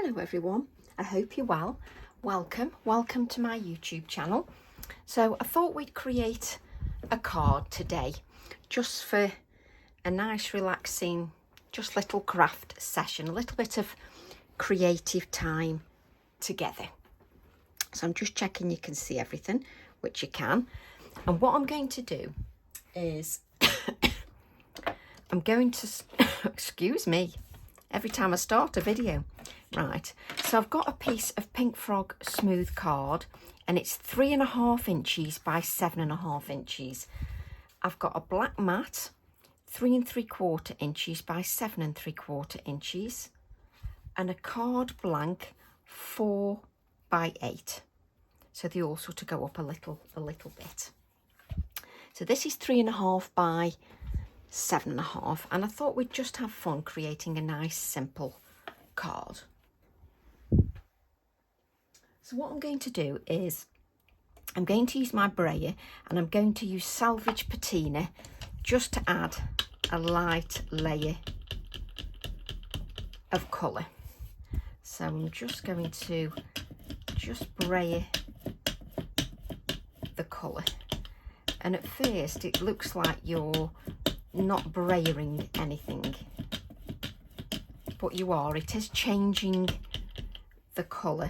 Hello everyone, I hope you're well. Welcome to my YouTube channel. So I thought we'd create a card today just for a nice relaxing, just little craft session, a little bit of creative time together. So I'm just checking you can see everything, which you can. And what I'm going to do is I'm going to, excuse me, every time I start a video. Right, so I've got a piece of Pink Frog smooth card and it's 3.5 inches by 7.5 inches. I've got a black mat, 3 3/4 inches by 7 3/4 inches, and a card blank 4 by 8. So they all sort of go up a little bit. So this is 3.5 by 7.5, and I thought we'd just have fun creating a nice simple card. So what I'm going to do is I'm going to use my brayer and I'm going to use salvage patina just to add a light layer of colour. So I'm just going to brayer the colour, and at first it looks like you're not brayering anything, but you are. It is changing the colour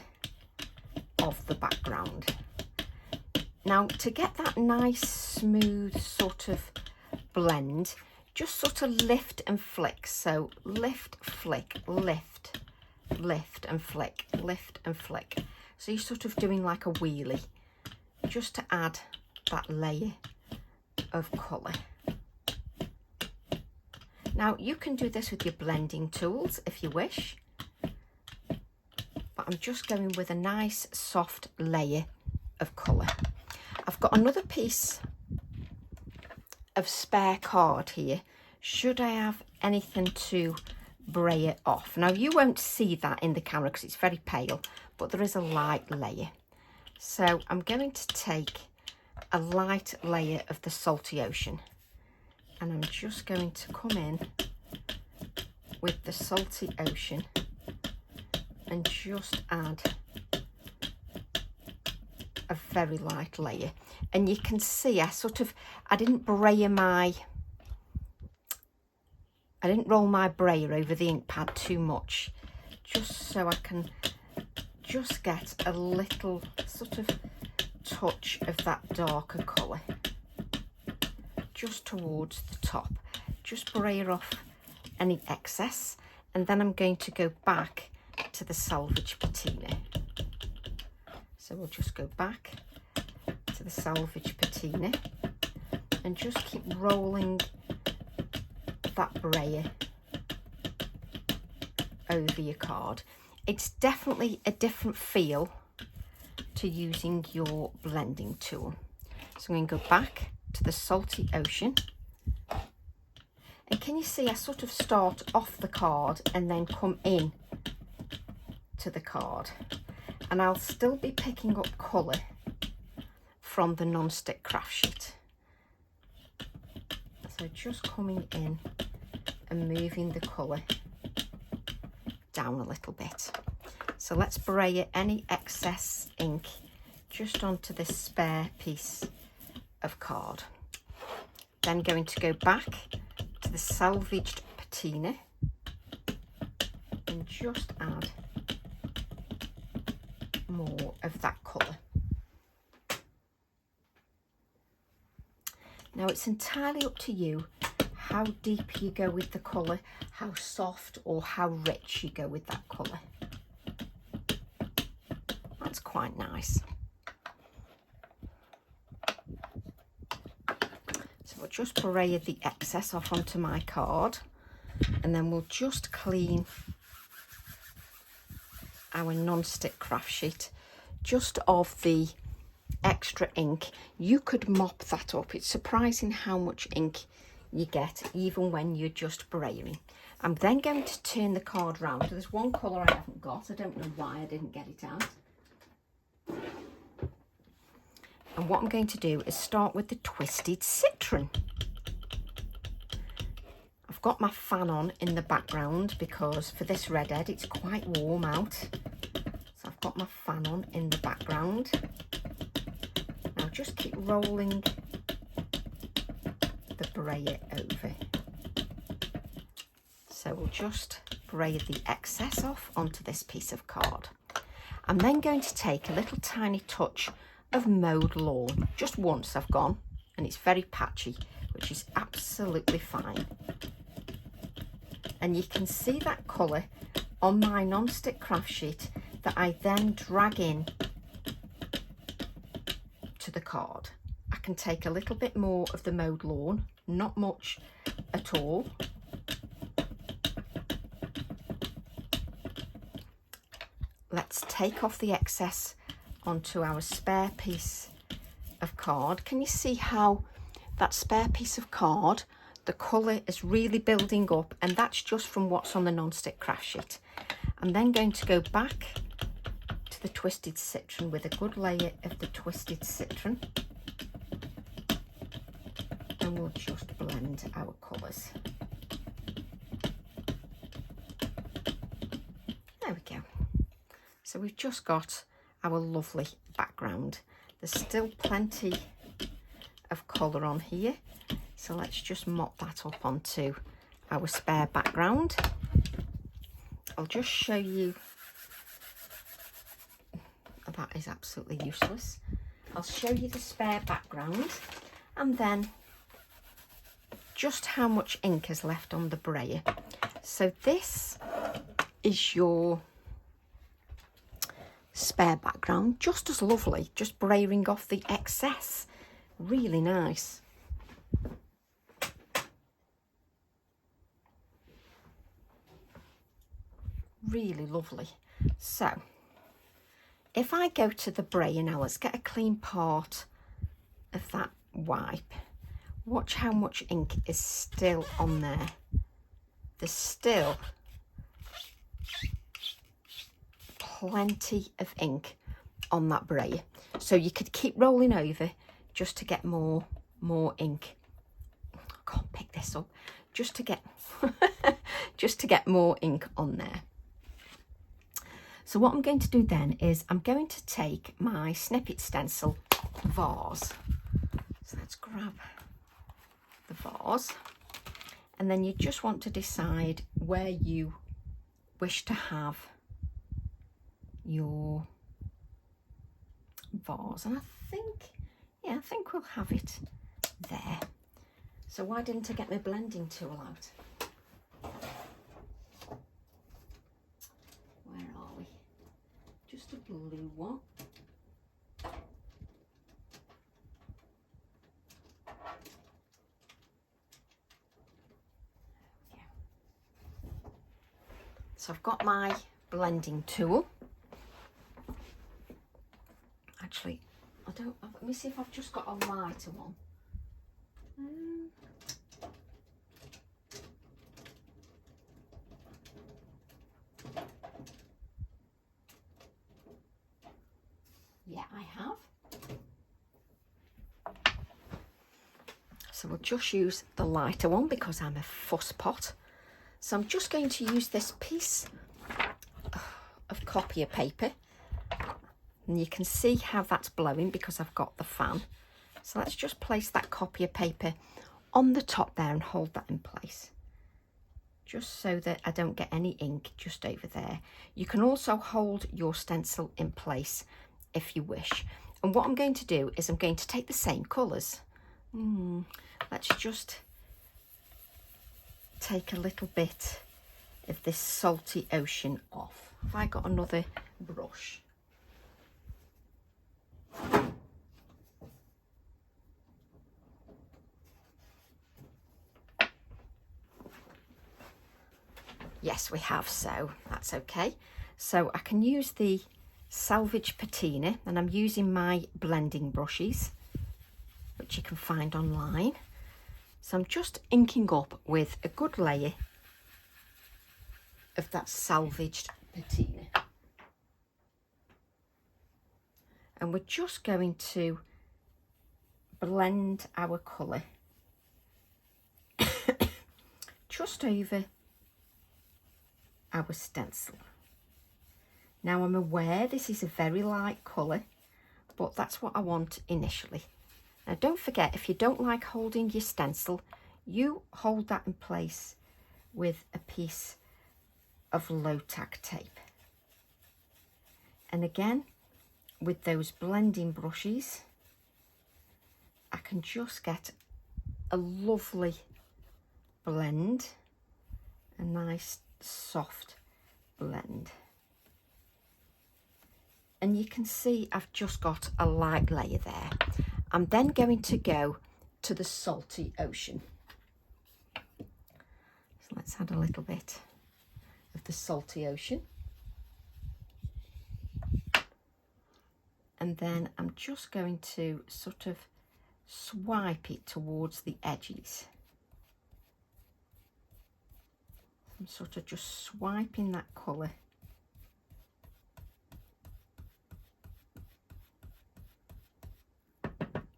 of the background. Now, to get that nice smooth sort of blend, just sort of lift and flick. So lift, flick, lift, lift and flick, lift and flick. So you're sort of doing like a wheelie just to add that layer of colour. Now you can do this with your blending tools if you wish, but I'm just going with a nice soft layer of colour. I've got another piece of spare card here, should I have anything to brayer off. Now you won't see that in the camera because it's very pale, but there is a light layer. So I'm going to take a light layer of the salty ocean, and I'm just going to come in with the salty ocean and just add a very light layer. And you can see I didn't roll my brayer over the ink pad too much, just so I can just get a little sort of touch of that darker colour just towards the top. Just brayer off any excess, and then I'm going to go back to the salvage patina. So we'll just go back to the salvage patina and just keep rolling that brayer over your card. It's definitely a different feel to using your blending tool. So I'm going to go back to the salty ocean, and can you see I sort of start off the card and then come in to the card, and I'll still be picking up colour from the non-stick craft sheet. So just coming in and moving the colour down a little bit. So let's brayer any excess ink just onto this spare piece of card. Then going to go back to the salvaged patina and just add more of that colour. Now it's entirely up to you how deep you go with the colour, how soft or how rich you go with that colour. That's quite nice. So we'll just brayer the excess off onto my card, and then we'll just clean our non-stick craft sheet just of the extra ink. You could mop that up. It's surprising how much ink you get even when you're just brayering. I'm then going to turn the card round. So there's one colour I haven't got. I don't know why I didn't get it out. And what I'm going to do is start with the Twisted Citron. I've got my fan on in the background because for this redhead it's quite warm out. So I've got my fan on in the background. Now just keep rolling the brayer over. So we'll just brayer the excess off onto this piece of card. I'm then going to take a little tiny touch of mowed lawn. Just once I've gone, and it's very patchy, which is absolutely fine. And you can see that colour on my non-stick craft sheet that I then drag in to the card. I can take a little bit more of the mowed lawn, not much at all. Let's take off the excess onto our spare piece of card. Can you see how that spare piece of card, the colour is really building up, and that's just from what's on the non-stick craft sheet. I'm then going to go back to the twisted citron with a good layer of the twisted citron, and we'll just blend our colours. There we go. So we've just got our lovely background. There's still plenty of colour on here, so let's just mop that up onto our spare background. I'll just show you, that is absolutely useless. I'll show you the spare background and then just how much ink is left on the brayer. So this is your spare background, just as lovely, just brayering off the excess. Really nice. Really lovely. So if I go to the brayer now, let's get a clean part of that wipe. Watch how much ink is still on there. There's still plenty of ink on that brayer, so you could keep rolling over just to get more ink. I can't pick this up. Just to get just to get more ink on there. So what I'm going to do then is I'm going to take my snippet stencil vase. So let's grab the vase, and then you just want to decide where you wish to have your vase, and I think we'll have it there. So why didn't I get my blending tool out? Where are we? Just a blue one. So I've got my blending tool. Actually, let me see if I've just got a lighter one. Yeah, I have. So we'll just use the lighter one because I'm a fusspot. So I'm just going to use this piece of copier paper. And you can see how that's blowing because I've got the fan. So let's just place that copier paper on the top there and hold that in place, just so that I don't get any ink just over there. You can also hold your stencil in place if you wish. And what I'm going to do is I'm going to take the same colours. Let's just take a little bit of this salty ocean off. Have I got another brush? Yes, we have, so that's okay. So I can use the Salvage Patina, and I'm using my blending brushes, which you can find online. So I'm just inking up with a good layer of that Salvaged Patina. And we're just going to blend our colour just over our stencil. Now I'm aware this is a very light colour, but that's what I want initially. Now don't forget, if you don't like holding your stencil, you hold that in place with a piece of low tack tape. And again, with those blending brushes, I can just get a lovely blend, a nice soft blend. And you can see I've just got a light layer there. I'm then going to go to the salty ocean. So let's add a little bit of the salty ocean. And then I'm just going to sort of swipe it towards the edges. I'm sort of just swiping that colour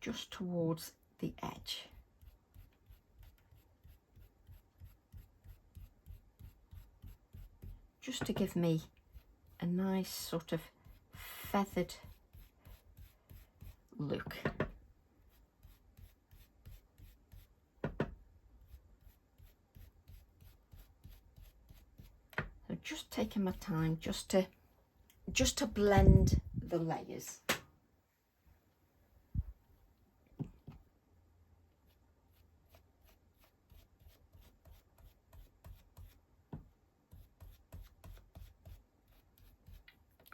just towards the edge. Just to give me a nice sort of feathered look. So just taking my time just to blend the layers.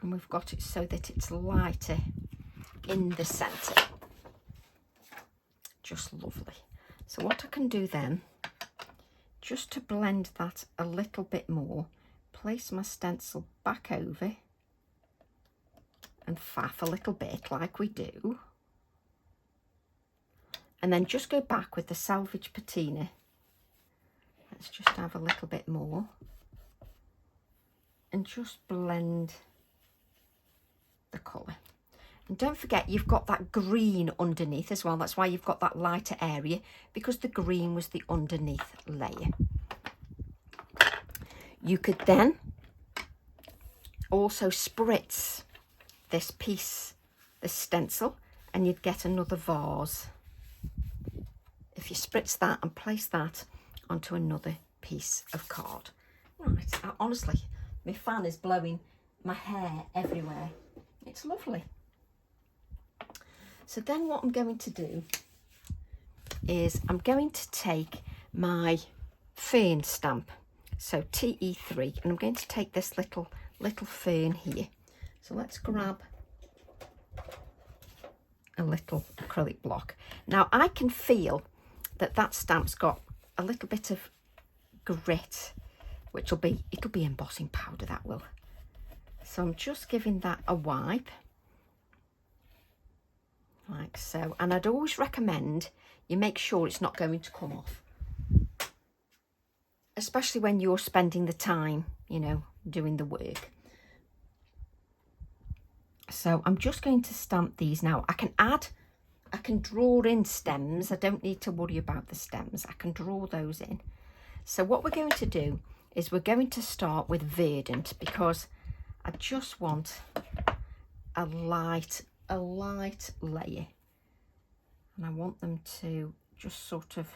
And we've got it so that it's lighter in the centre. Just lovely. So what I can do then, just to blend that a little bit more, place my stencil back over and faff a little bit like we do. And then just go back with the salvage patina. Let's just have a little bit more. And just blend the colour. And don't forget, you've got that green underneath as well. That's why you've got that lighter area, because the green was the underneath layer. You could then also spritz this piece, the stencil, and you'd get another vase. If you spritz that and place that onto another piece of card. Right, honestly, my fan is blowing my hair everywhere. It's lovely. So then what I'm going to do is I'm going to take my fern stamp, so TE3, and I'm going to take this little fern here. So let's grab a little acrylic block. Now I can feel that stamp's got a little bit of grit, which it'll be embossing powder, that will. So I'm just giving that a wipe, like so. And I'd always recommend you make sure it's not going to come off, especially when you're spending the time, you know, doing the work. So I'm just going to stamp these now. I can draw in stems. I don't need to worry about the stems. I can draw those in. So what we're going to do is we're going to start with verdant, because I just want a light layer, and I want them to just sort of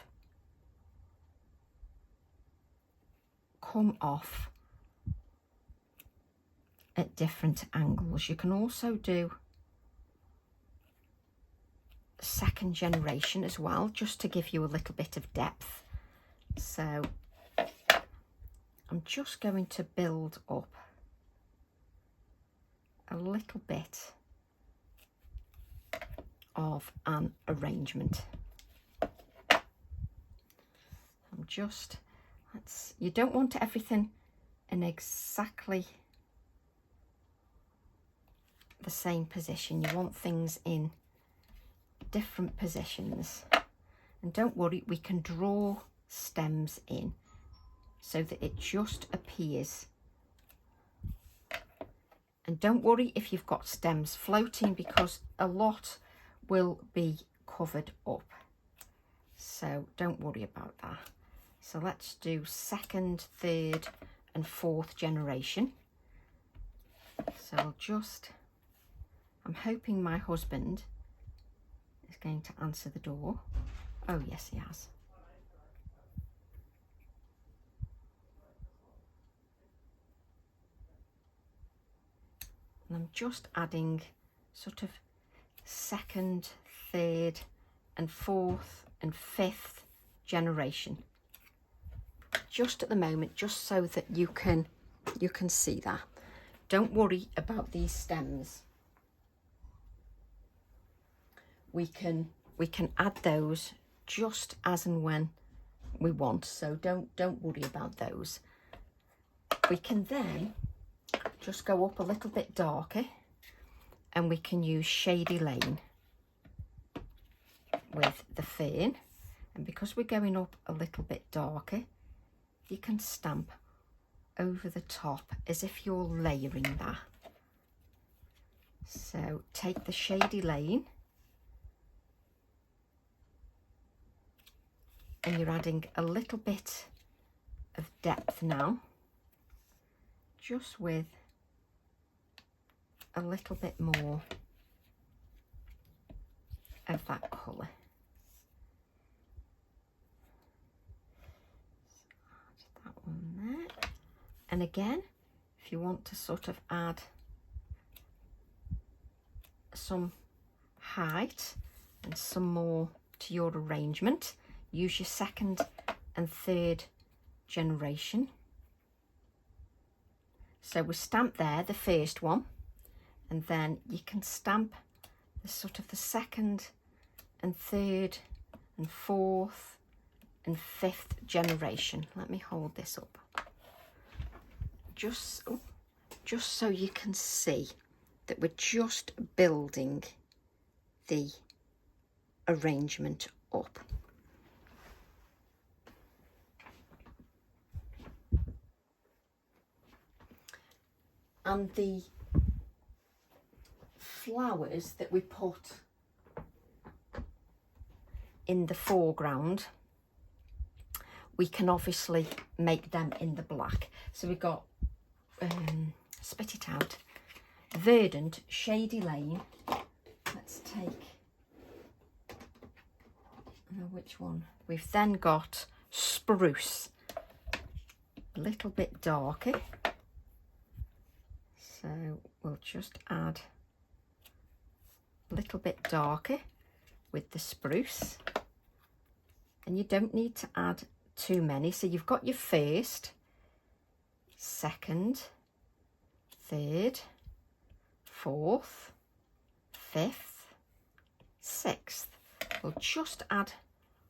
come off at different angles. You can also do second generation as well, just to give you a little bit of depth. So I'm just going to build up a little bit of an arrangement. You don't want everything in exactly the same position. You want things in different positions. And don't worry, we can draw stems in so that it just appears. And don't worry if you've got stems floating, because a lot will be covered up. So don't worry about that. So let's do second, third and fourth generation. So I'll just, I'm hoping my husband is going to answer the door. Oh yes, he has. And I'm just adding sort of second, third and fourth and fifth generation. Just at the moment, just so that you can see that. Don't worry about these stems. We can add those just as and when we want, so don't worry about those. We can then just go up a little bit darker, and we can use Shady Lane with the fern. And because we're going up a little bit darker, you can stamp over the top as if you're layering that. So take the Shady Lane and you're adding a little bit of depth now, just with a little bit more of that colour. So that one there. And again, if you want to sort of add some height and some more to your arrangement, use your second and third generation. So we stamp there the first one, and then you can stamp the sort of the second and third and fourth and fifth generation. Let me hold this up just so you can see that we're just building the arrangement up. And the flowers that we put in the foreground, we can obviously make them in the black. So we've got, spit it out, Verdant, Shady Lane. Let's take, which one? We've then got Spruce, a little bit darker. So we'll just add a little bit darker with the Spruce. And you don't need to add too many. So you've got your first, second, third, fourth, fifth, sixth. We'll just add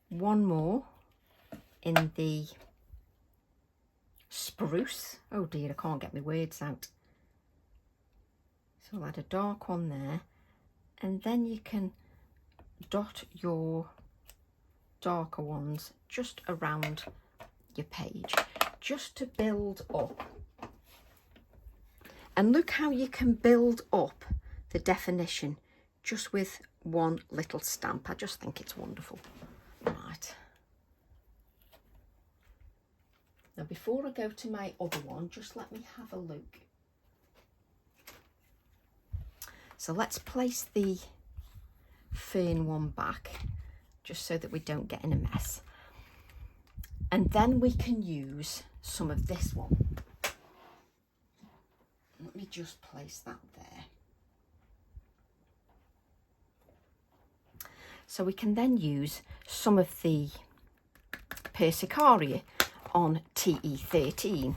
one more in the Spruce. Oh dear, I can't get my words out. So I'll add a dark one there, and then you can dot your darker ones just around your page, just to build up. And look how you can build up the definition just with one little stamp. I just think it's wonderful. Right. Now before I go to my other one, just let me have a look. So let's place the fern one back, just so that we don't get in a mess. And then we can use some of this one. Let me just place that there. So we can then use some of the Persicaria on TE13.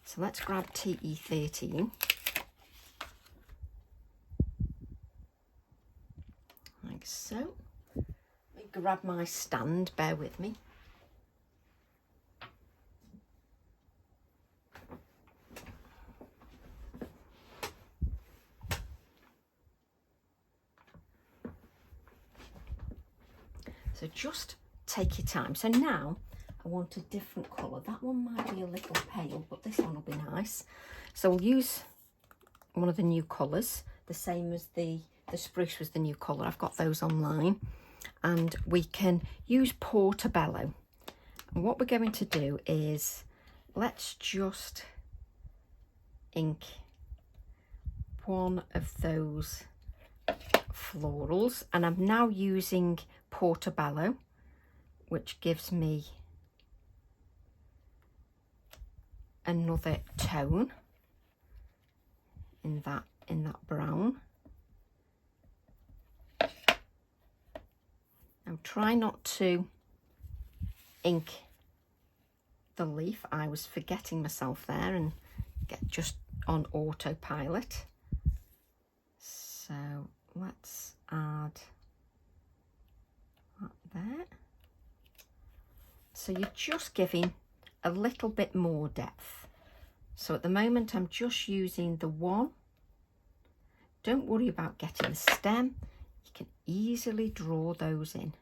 So let's grab TE13. Like so. Let me grab my stand, bear with me. So just take your time. So now I want a different colour. That one might be a little pale, but this one will be nice. So we'll use one of the new colours, the same as the Spruce was the new colour. I've got those online. And we can use Portobello. And what we're going to do is, let's just ink one of those florals, and I'm now using Portobello, which gives me another tone in that brown. Now try not to ink the leaf. I was forgetting myself there and get just on autopilot. So let's add that there. So you're just giving a little bit more depth. So at the moment I'm just using the one. Don't worry about getting the stem. You can easily draw those in.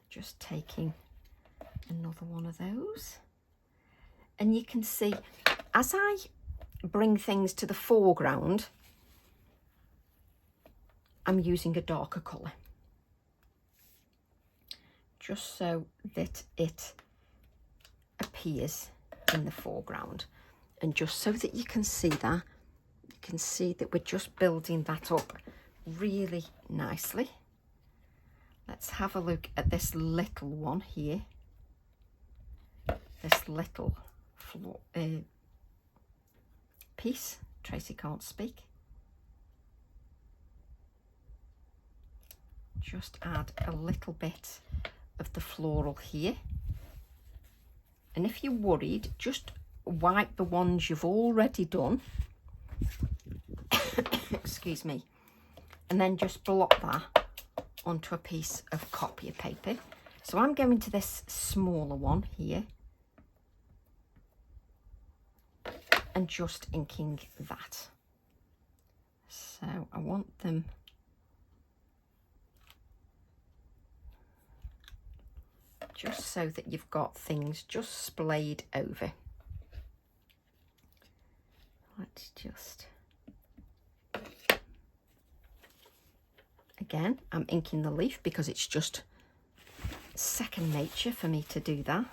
Just taking another one of those. And you can see, as I bring things to the foreground, I'm using a darker colour, just so that it appears in the foreground, and just so that you can see that we're just building that up really nicely. Let's have a look at this little one here, this little piece. Tracy can't speak. Just add a little bit of the floral here, and if you're worried, just wipe the ones you've already done excuse me, and then just blot that onto a piece of copy paper. So I'm going to this smaller one here and just inking that. So I want them just so that you've got things just splayed over. Let's just, again, I'm inking the leaf because it's just second nature for me to do that.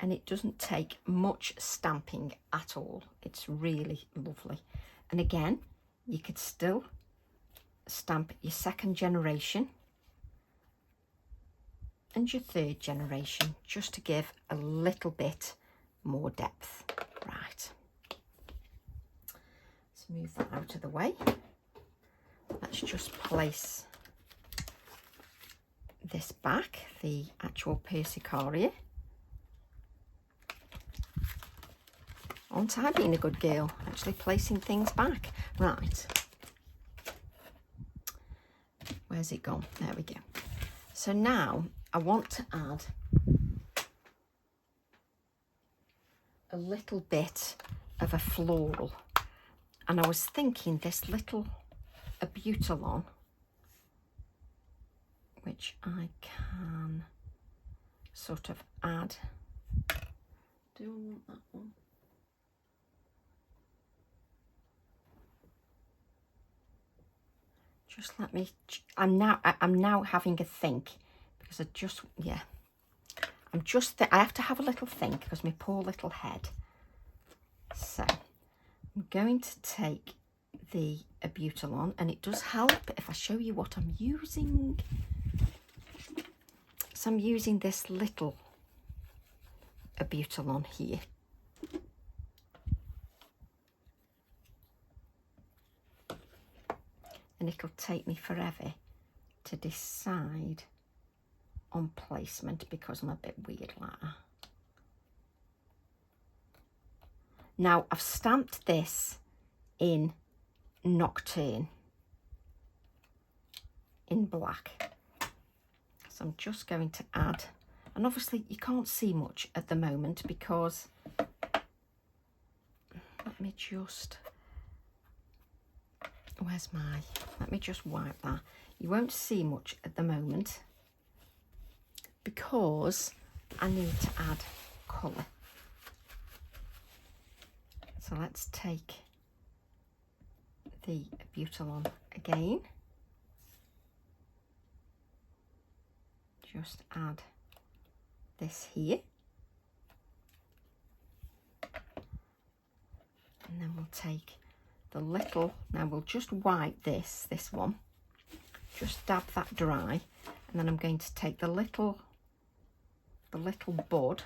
And it doesn't take much stamping at all. It's really lovely. And again, you could still stamp your second generation and your third generation, just to give a little bit more depth. Right, let's move that out of the way. Let's just place this back, the actual Persicaria. Aren't I being a good girl, actually placing things back? Right, where's it gone? There we go. So now I want to add a little bit of a floral, and I was thinking this little abutilon, which I can sort of add. Do I want that one? Just let me, I'm now having a think, because I have to have a little think because my poor little head. So I'm going to take the abutilon, and it does help if I show you what I'm using. So I'm using this little abutilon here. And it'll take me forever to decide on placement because I'm a bit weird like that. Now I've stamped this in Nocturne in black. So I'm just going to add, and obviously you can't see much at the moment because, let me just, let me just wipe that. You won't see much at the moment because I need to add colour. So let's take the Butalon again. Just add this here. And then we'll take the little, now we'll just wipe this one, just dab that dry, and then I'm going to take the little bud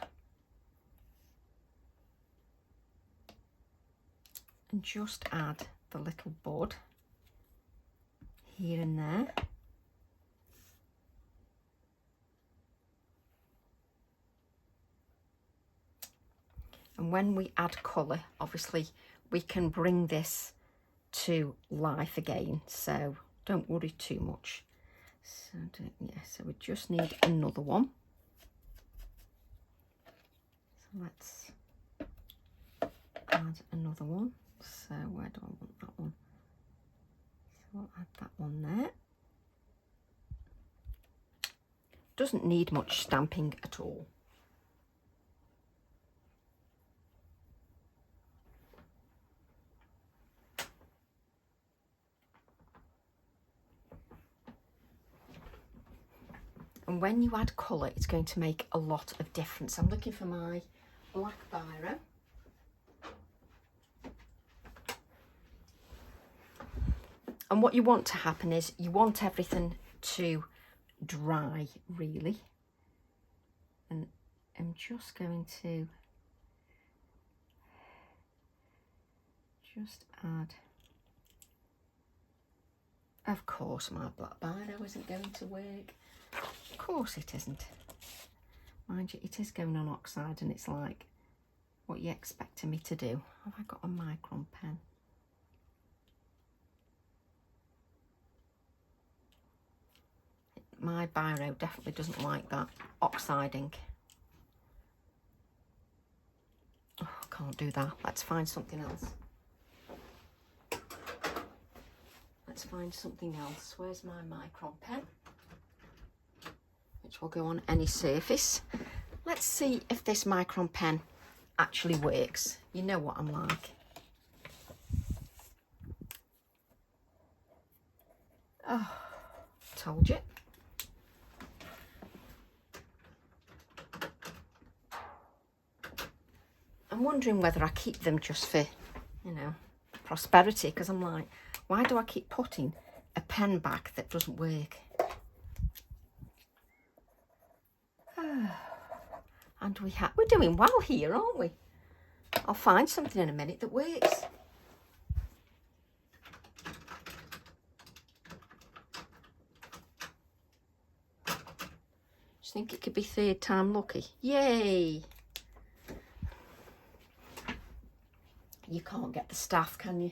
and just add the little bud here and there. And when we add colour, obviously we can bring this to life again, so don't worry too much. So so we just need another one. So let's add another one. So where do I want that one? So I'll add that one there. Doesn't need much stamping at all. And when you add colour, it's going to make a lot of difference. I'm looking for my black biro. And what you want to happen is you want everything to dry, really. And I'm just going to just add. Of course, my black biro isn't going to work. Of course it isn't. Mind you, it is going on oxide, and it's like, what are you expecting me to do? Have I got a micron pen? My biro definitely doesn't like that oxiding. Oh, I can't do that. Let's find something else. Let's find something else. Where's my micron pen? Which will go on any surface. Let's see if this micron pen actually works. You know what I'm like. Oh, told you. I'm wondering whether I keep them just for, you know, prosperity, because I'm like, why do I keep putting a pen back that doesn't work? And we're doing well here, aren't we? I'll find something in a minute that works. Just think it could be third time lucky. Yay! You can't get the staff, can you?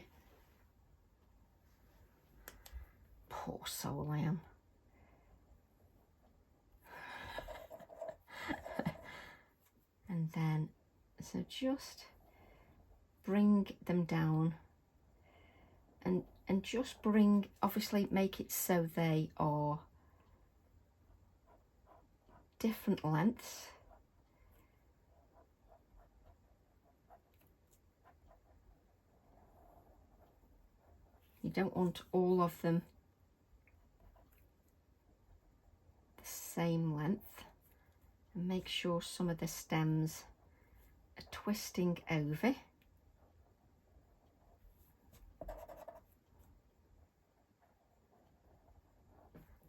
Poor soul I am. And then, so just bring them down and just bring, obviously make it so they are different lengths. You don't want all of them the same length. And make sure some of the stems are twisting over.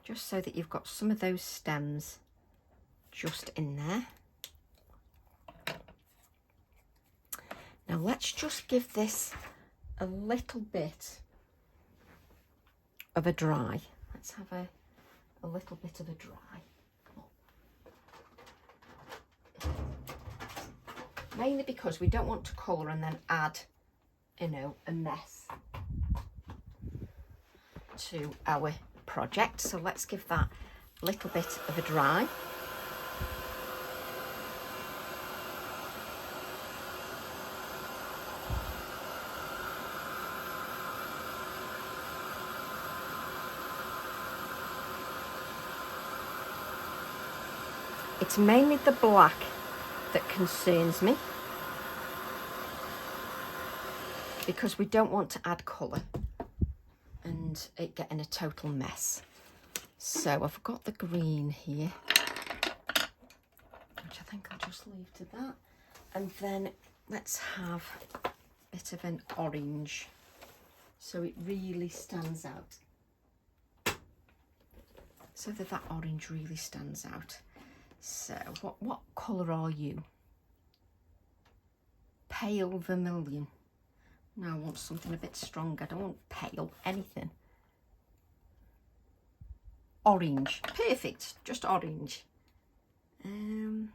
Just so that you've got some of those stems just in there. Now let's just give this a little bit of a dry. Let's have a little bit of a dry. Mainly because we don't want to colour and then add, you know, a mess to our project. So let's give that a little bit of a dry. It's mainly the black that concerns me, because we don't want to add colour and it getting a total mess. So I've got the green here, which I think I'll just leave to that. And then let's have a bit of an orange so it really stands out. So that orange really stands out. So what colour are you? Pale vermilion. No, I want something a bit stronger. I don't want pale, anything. Orange. Perfect. Just orange. And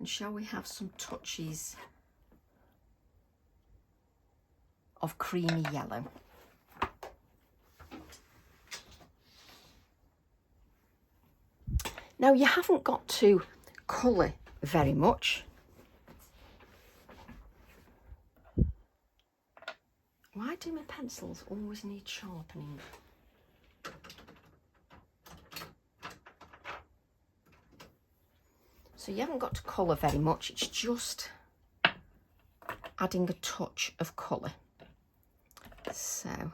shall we have some touches of creamy yellow? Now, you haven't got to colour very much. Why do my pencils always need sharpening? So you haven't got to colour very much, it's just adding a touch of colour. So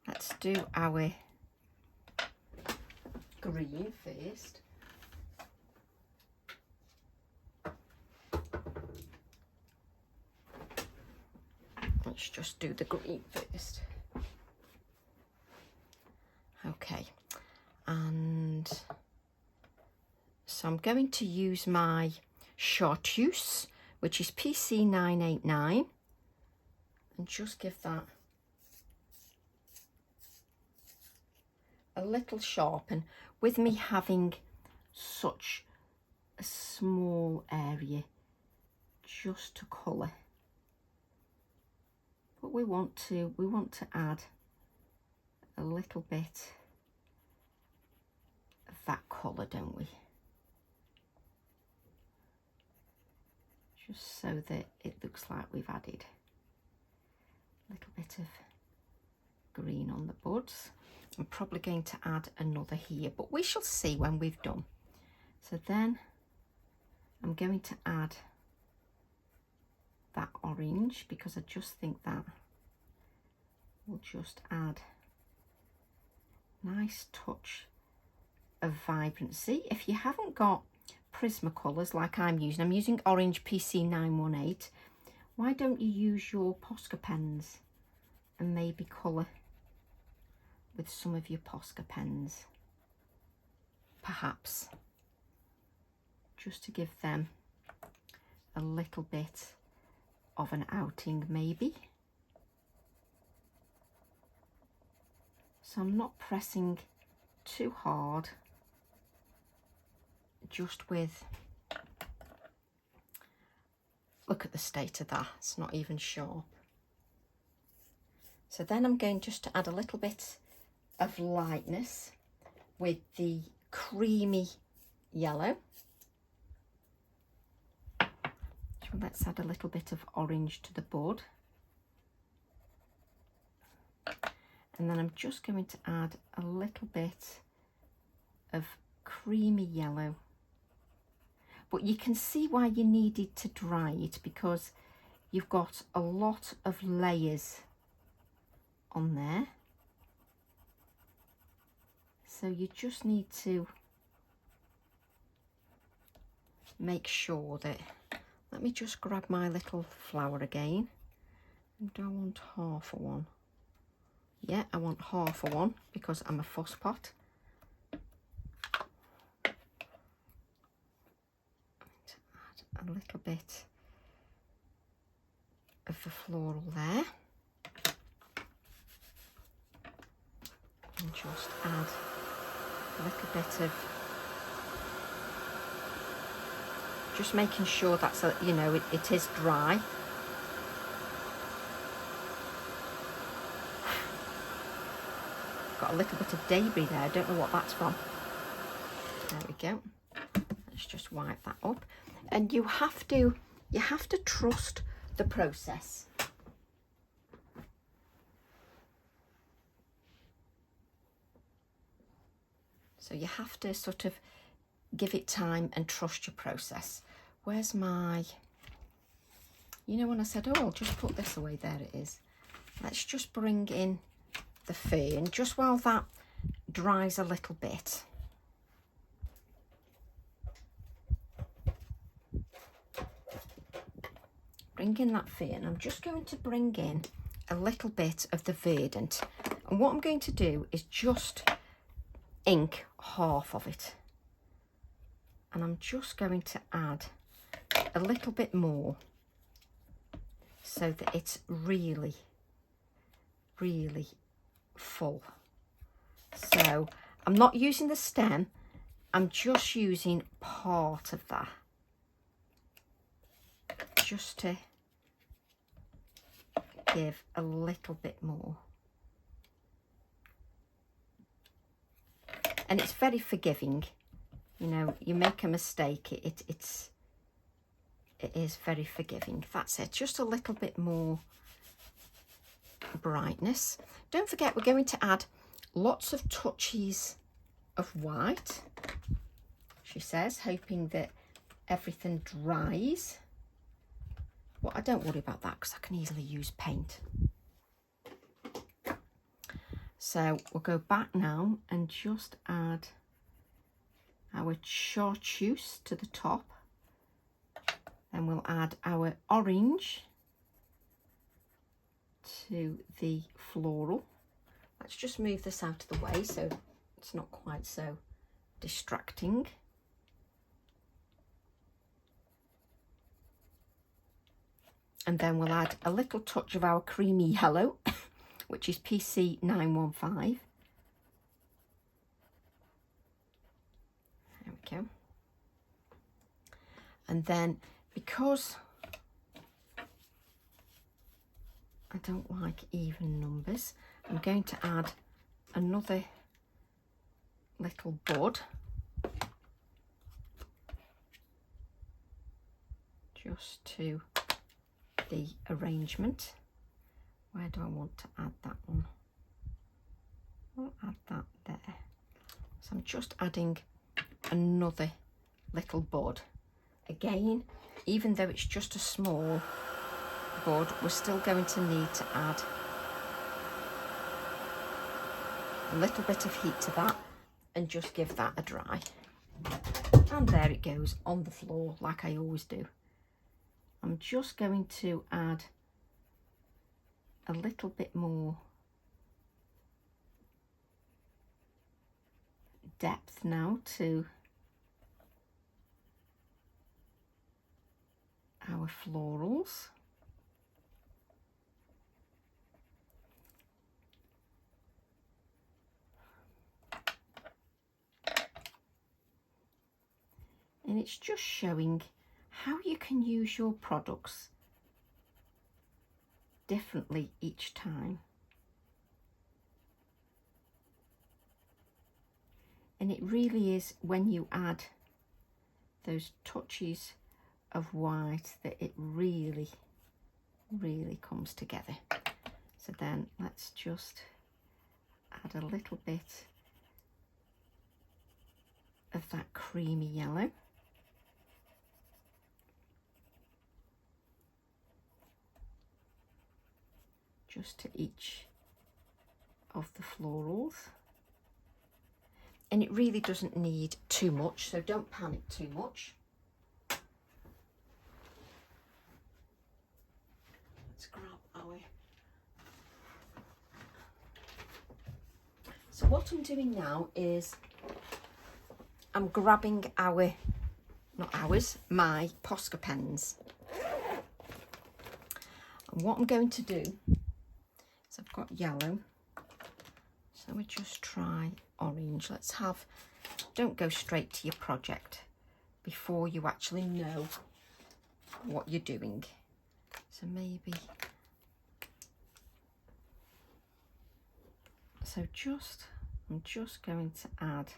let's do our green first. Let's just do the green first. Okay, and so I'm going to use my chartreuse, which is PC 989, and just give that a little sharpen. With me having such a small area just to colour, but we want to add a little bit of that colour, don't we? Just so that it looks like we've added a little bit of green on the buds. I'm probably going to add another here, but we shall see when we've done. So then I'm going to add that orange, because I just think that will just add a nice touch of vibrancy. If you haven't got Prismacolors like I'm using orange PC 918, why don't you use your Posca pens and maybe colour with some of your Posca pens, perhaps, just to give them a little bit of an outing maybe. So I'm not pressing too hard, just with, look at the state of that, it's not even sharp. So then I'm going just to add a little bit of lightness with the creamy yellow. So let's add a little bit of orange to the bud. And then I'm just going to add a little bit of creamy yellow. But you can see why you needed to dry it, because you've got a lot of layers on there. So you just need to make sure that, let me just grab my little flower again. And do I want half a one? Yeah, I want half a one because I'm a fuss pot. Add a little bit of the floral there. And just add a little bit of, just making sure that's, you know, it is dry. Got a little bit of debris there, I don't know what that's from. There we go. Let's just wipe that up. And you have to trust the process. So you have to sort of give it time and trust your process. Where's my, you know when I said, oh, I'll just put this away, there it is. Let's just bring in the fern just while that dries a little bit. Bring in that fern. I'm just going to bring in a little bit of the verdant, and what I'm going to do is just ink half of it, and I'm just going to add a little bit more so that it's really full. So I'm not using the stem, I'm just using part of that just to give a little bit more. And it's very forgiving, you know, you make a mistake, it is very forgiving. That's it, just a little bit more brightness. Don't forget, we're going to add lots of touches of white, she says, hoping that everything dries. Well, I don't worry about that because I can easily use paint. So we'll go back now and just add our chartreuse to the top. Then we'll add our orange to the floral. Let's just move this out of the way so it's not quite so distracting. And then we'll add a little touch of our creamy yellow, which is PC 915. There we go. And then, because I don't like even numbers, I'm going to add another little bud just to the arrangement. Where do I want to add that one? I'll add that there. So I'm just adding another little bud. Again, even though it's just a small bud, we're still going to need to add a little bit of heat to that and just give that a dry. And there it goes on the floor, like I always do. I'm just going to add a little bit more depth now to our florals. And it's just showing how you can use your products differently each time. And it really is when you add those touches of white that it really comes together. So then let's just add a little bit of that creamy yellow. Just to each of the florals. And it really doesn't need too much, so don't panic too much. Let's grab our... So what I'm doing now is I'm grabbing our, not ours, my Posca pens. And what I'm going to do, so I've got yellow, so we just try orange. Let's have, don't go straight to your project before you actually know what you're doing. So maybe, so I'm just going to add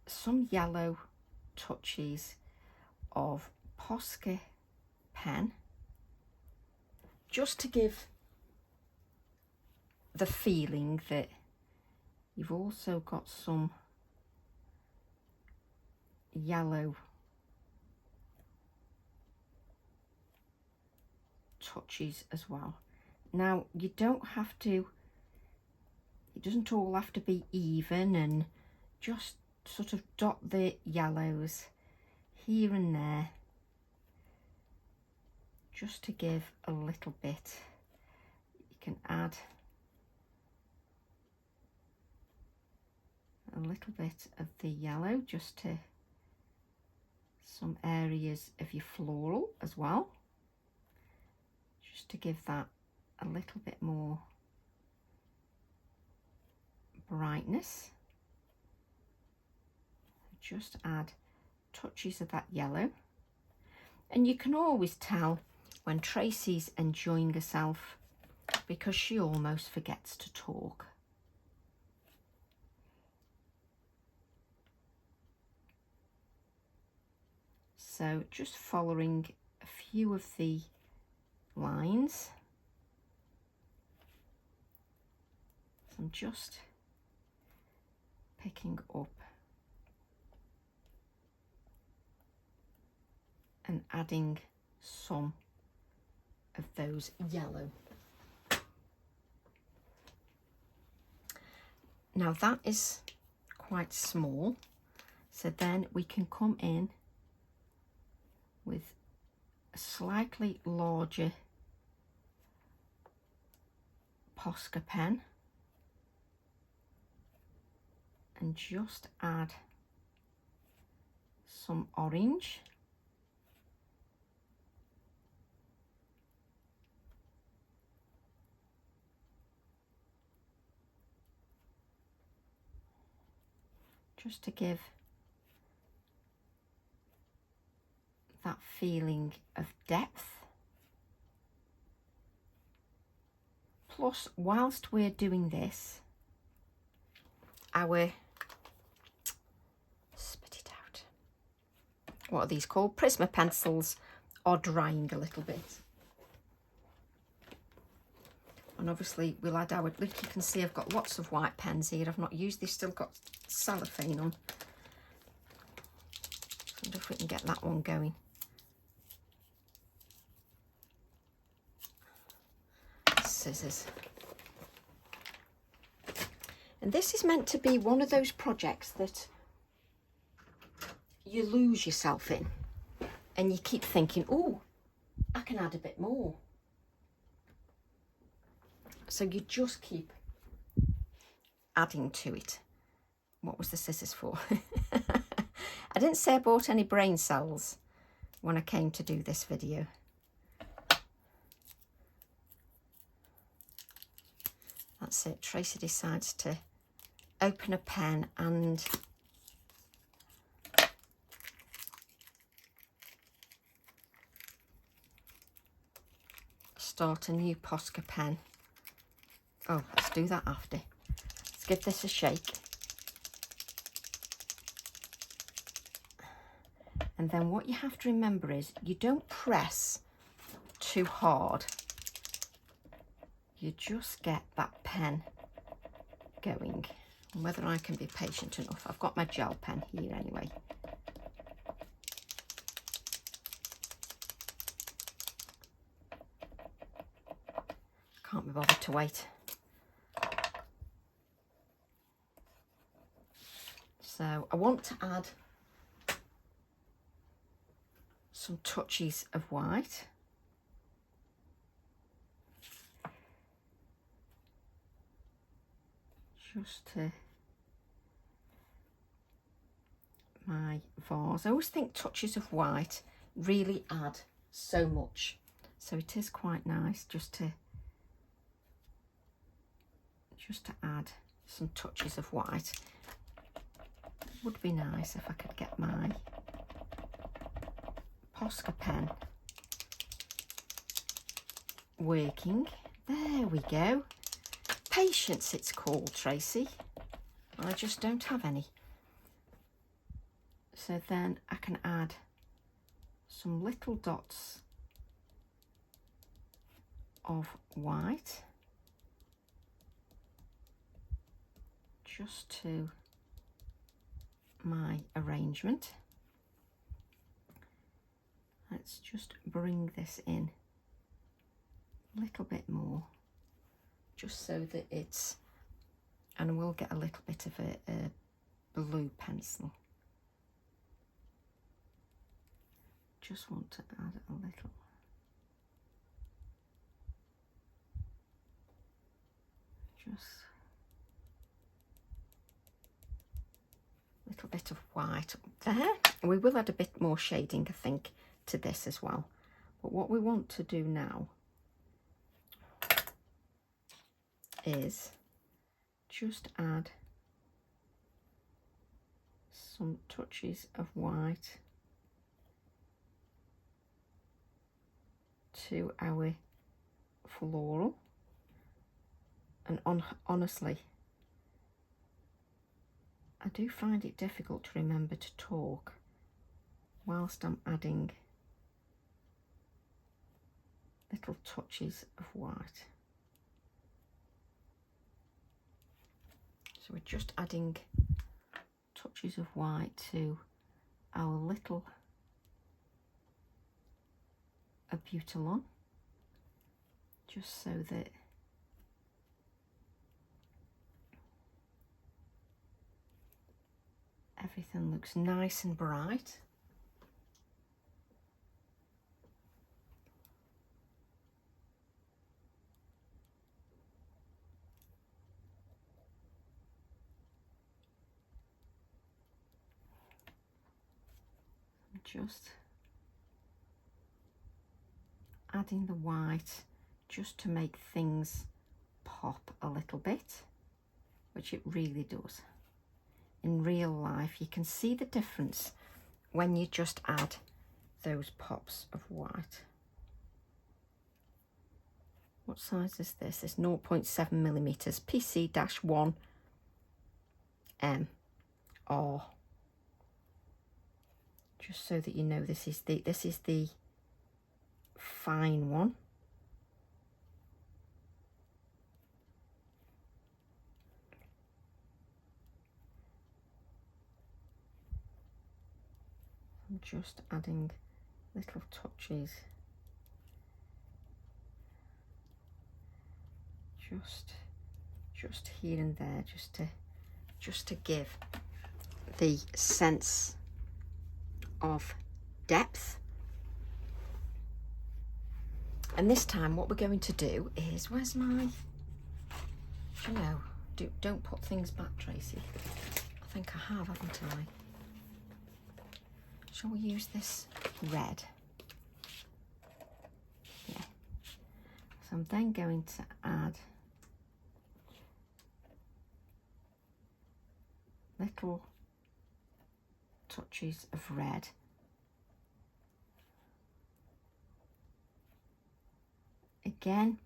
some yellow touches of Posca pen, just to give the feeling that, you've also got some yellow touches as well. Now you don't have to, it doesn't all have to be even, and just sort of dot the yellows here and there just to give a little bit. You can add a little bit of the yellow just to some areas of your floral as well, just to give that a little bit more brightness. Just add touches of that yellow, and you can always tell when Tracy's enjoying herself because she almost forgets to talk. So just following a few of the lines. So I'm just picking up and adding some of those yellow. Now that is quite small, so then we can come in with a slightly larger Posca pen and just add some orange. Just to give that feeling of depth. Plus, whilst we're doing this, our, spit it out, what are these called? Prisma pencils are drying a little bit. And obviously we'll add our, look, you can see I've got lots of white pens here. I've not used this, still got cellophane on. I wonder if we can get that one going. Scissors. And this is meant to be one of those projects that you lose yourself in and you keep thinking, oh, I can add a bit more. So you just keep adding to it. What was the scissors for? I didn't say I bought any brain cells when I came to do this video. That's it. Tracy decides to open a pen and start a new Posca pen. Oh, let's do that after. Let's give this a shake. And then what you have to remember is you don't press too hard. You just get that pen going. And whether I can be patient enough. I've got my gel pen here anyway. Can't be bothered to wait. So I want to add some touches of white. Just to my vase. I always think touches of white really add so much. So it is quite nice just to add some touches of white. Would be nice if I could get my Posca pen working. There we go. Patience it's called, Tracy. I just don't have any. So then I can add some little dots of white just to my arrangement. Let's just bring this in a little bit more, just so that it's, and we'll get a little bit of a blue pencil. Just want to add a little. Just a little bit of white there. We will add a bit more shading, I think, to this as well. But what we want to do now is just add some touches of white to our floral. And honestly, I do find it difficult to remember to talk whilst I'm adding little touches of white. So we're just adding touches of white to our little abutilon, just so that everything looks nice and bright. Just adding the white just to make things pop a little bit, which it really does. In real life, you can see the difference when you just add those pops of white. What size is this? It's 0.7 millimeters, PC-1 R. Just so that you know, this is the fine one. I'm just adding little touches, just here and there, just to give the sense of depth. And this time what we're going to do is, where's my, you know, don't put things back, Tracy. I think I have, haven't I? Shall we use this red? Yeah. So I'm then going to add little touches of red. Again,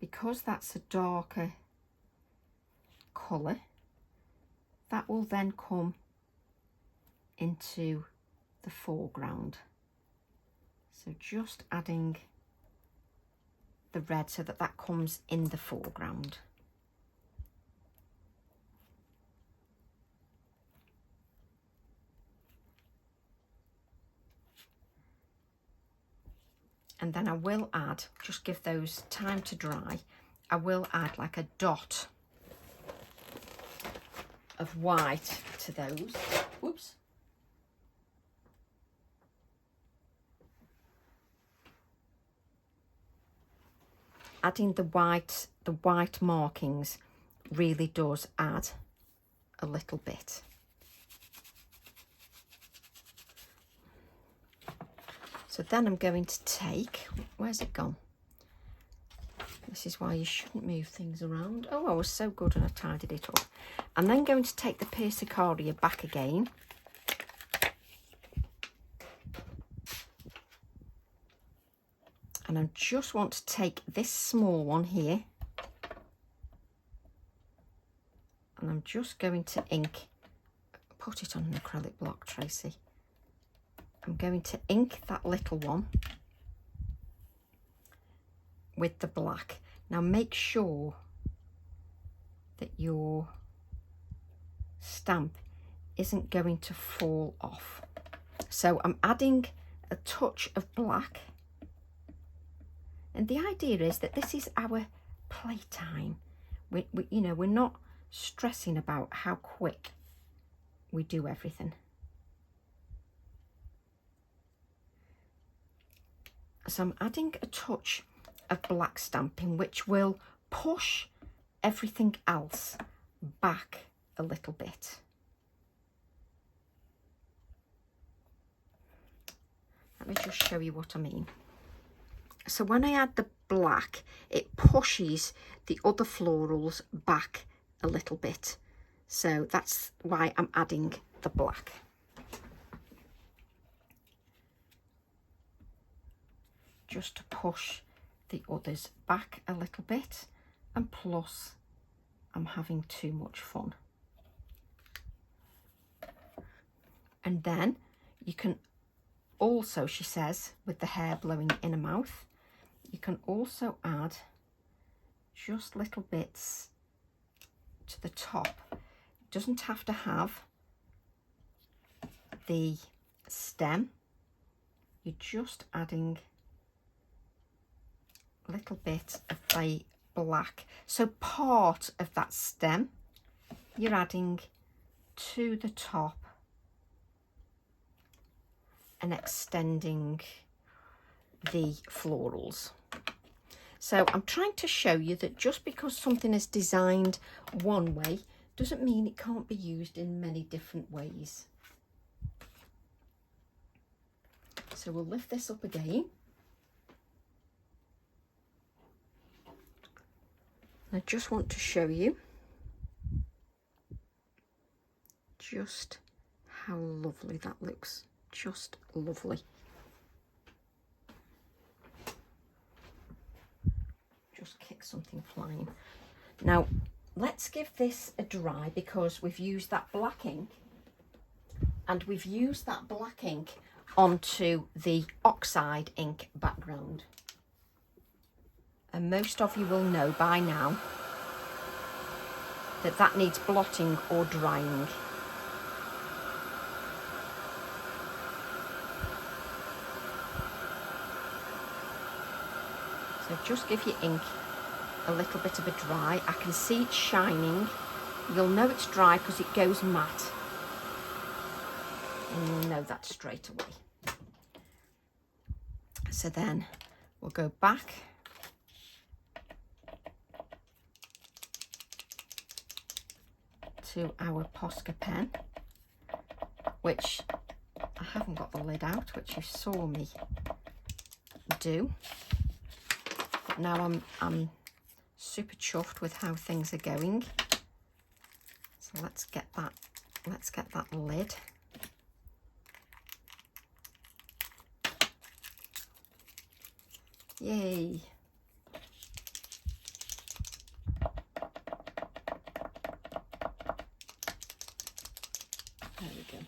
because that's a darker colour, that will then come into the foreground. So just adding the red so that that comes in the foreground. And then I will add, just give those time to dry, I will add like a dot of white to those. Whoops. Adding the white markings really does add a little bit. So then I'm going to take, where's it gone? This is why you shouldn't move things around. Oh, I was so good and I tidied it up. I'm then going to take the Persicaria back again. And I just want to take this small one here. And I'm just going to ink, put it on an acrylic block, Tracy. I'm going to ink that little one with the black. Now make sure that your stamp isn't going to fall off. So I'm adding a touch of black, and the idea is that this is our playtime. You know, we're not stressing about how quick we do everything. So I'm adding a touch of black stamping, which will push everything else back a little bit. Let me just show you what I mean. So when I add the black, it pushes the other florals back a little bit. So that's why I'm adding the black. Just to push the others back a little bit, and plus I'm having too much fun. And then you can also, she says, with the hair blowing in her mouth, you can also add just little bits to the top. It doesn't have to have the stem. You're just adding a little bit of the black. So part of that stem you're adding to the top and extending the florals. So I'm trying to show you that just because something is designed one way doesn't mean it can't be used in many different ways. So we'll lift this up again. I just want to show you just how lovely that looks. Just lovely. Just kick something flying. Now let's give this a dry, because we've used that black ink, and we've used that black ink onto the oxide ink background. And most of you will know by now that that needs blotting or drying. So just give your ink a little bit of a dry. I can see it shining. You'll know it's dry because it goes matte. And you'll know that straight away. So then we'll go back to our Posca pen, which I haven't got the lid out, which you saw me do. But now I'm super chuffed with how things are going. So let's get that lid. Yay. There we go.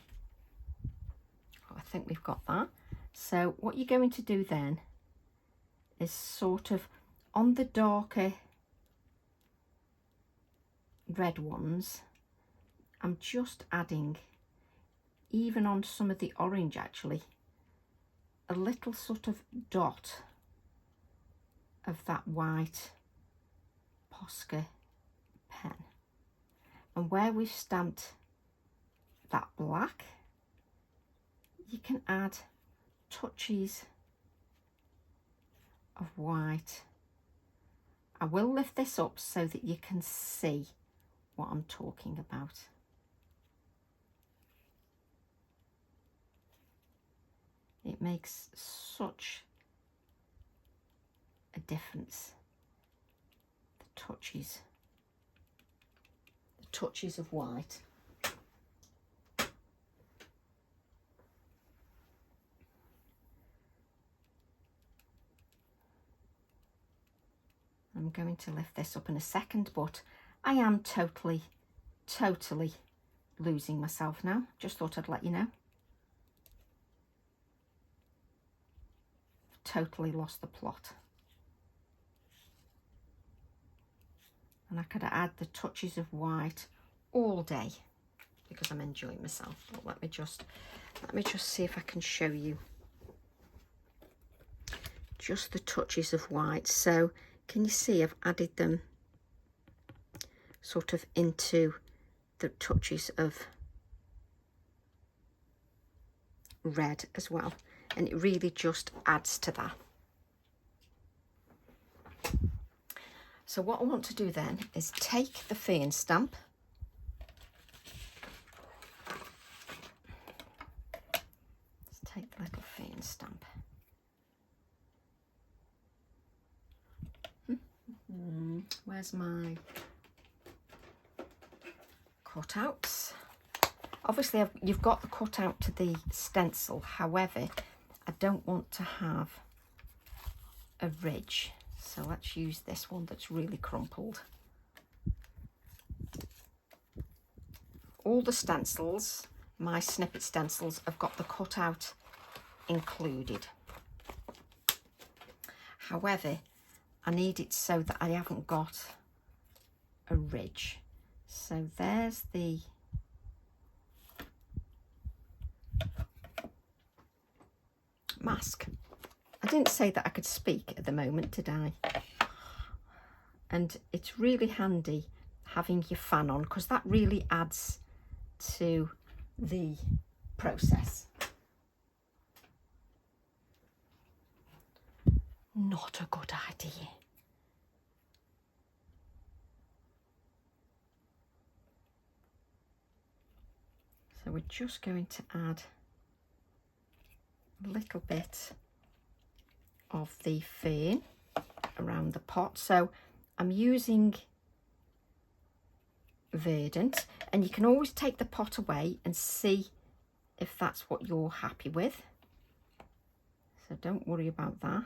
Oh, I think we've got that. So what you're going to do then is sort of on the darker red ones, I'm just adding, even on some of the orange actually, a little sort of dot of that white Posca pen. And where we've stamped that black, you can add touches of white. I will lift this up so that you can see what I'm talking about. It makes such a difference. The touches of white. I'm going to lift this up in a second, but I am totally losing myself now. Just thought I'd let you know. Totally lost the plot. And I could add the touches of white all day. because I'm enjoying myself. But let me just see if I can show you just the touches of white. So can you see I've added them sort of into the touches of red as well, and it really just adds to that. So what I want to do then is take the fern stamp, let's take the little fern stamp, where's my cutouts? Obviously you've got the cutout to the stencil, however I don't want to have a ridge, so let's use this one that's really crumpled. All the stencils, my snippet stencils, have got the cutout included. However, I need it so that I haven't got a ridge. So there's the mask. I didn't say that I could speak at the moment, did I? And it's really handy having your fan on, because that really adds to the process. Not a good idea. So we're just going to add a little bit of the fern around the pot. So I'm using verdant, and you can always take the pot away and see if that's what you're happy with. So don't worry about that.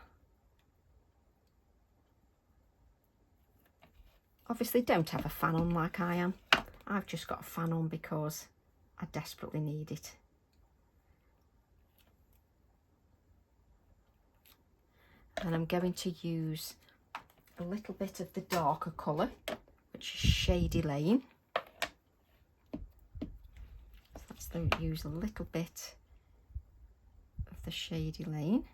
Obviously don't have a fan on like I am. I've just got a fan on because I desperately need it. And I'm going to use a little bit of the darker colour, which is Shady Lane. So let's then use a little bit of the Shady Lane.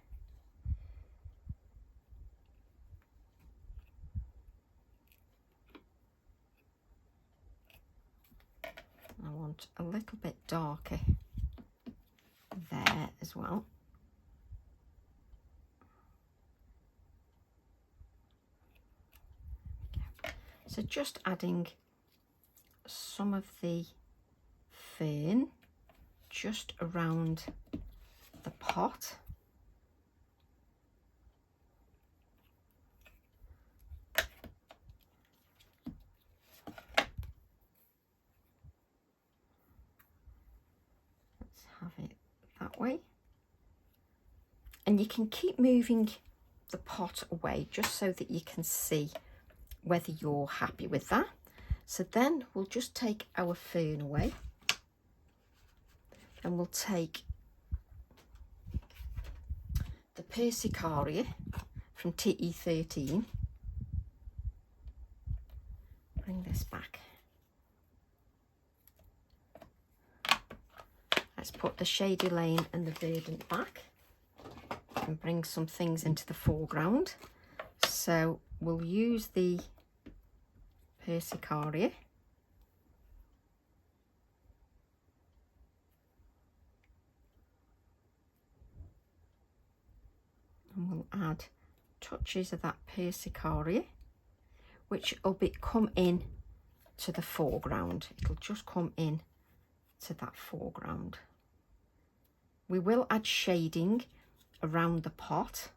I want a little bit darker there as well. So just adding some of the fern just around the pot. Let's have it that way. And you can keep moving the pot away just so that you can see whether you're happy with that. So then we'll just take our fern away, and we'll take the Persicaria from TE13. Bring this back. Let's put the Shady Lane and the verdant back and bring some things into the foreground. So we'll use the Persicaria, and we'll add touches of that Persicaria, which will come in to the foreground. It'll just come in to that foreground. We will add shading around the pot.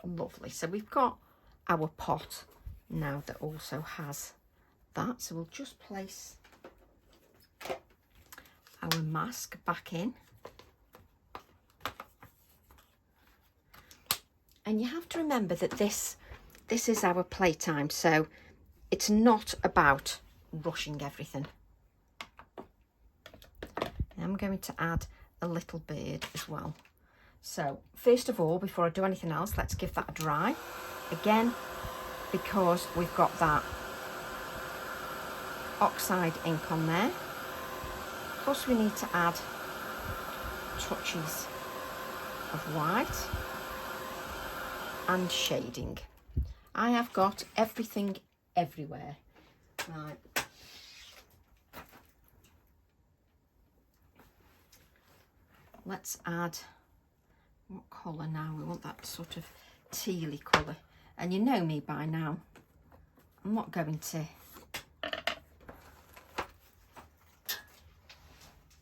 Lovely. So we've got our pot now that also has that. So we'll just place our mask back in. And you have to remember that this is our playtime, so it's not about rushing everything. am going to add a little bird as well. So first of all, before I do anything else, let's give that a dry. Again, because we've got that oxide ink on there. Plus we need to add touches of white and shading. I have got everything everywhere. Right. Let's add, what colour now? We want that sort of tealy colour. And you know me by now, I'm not going to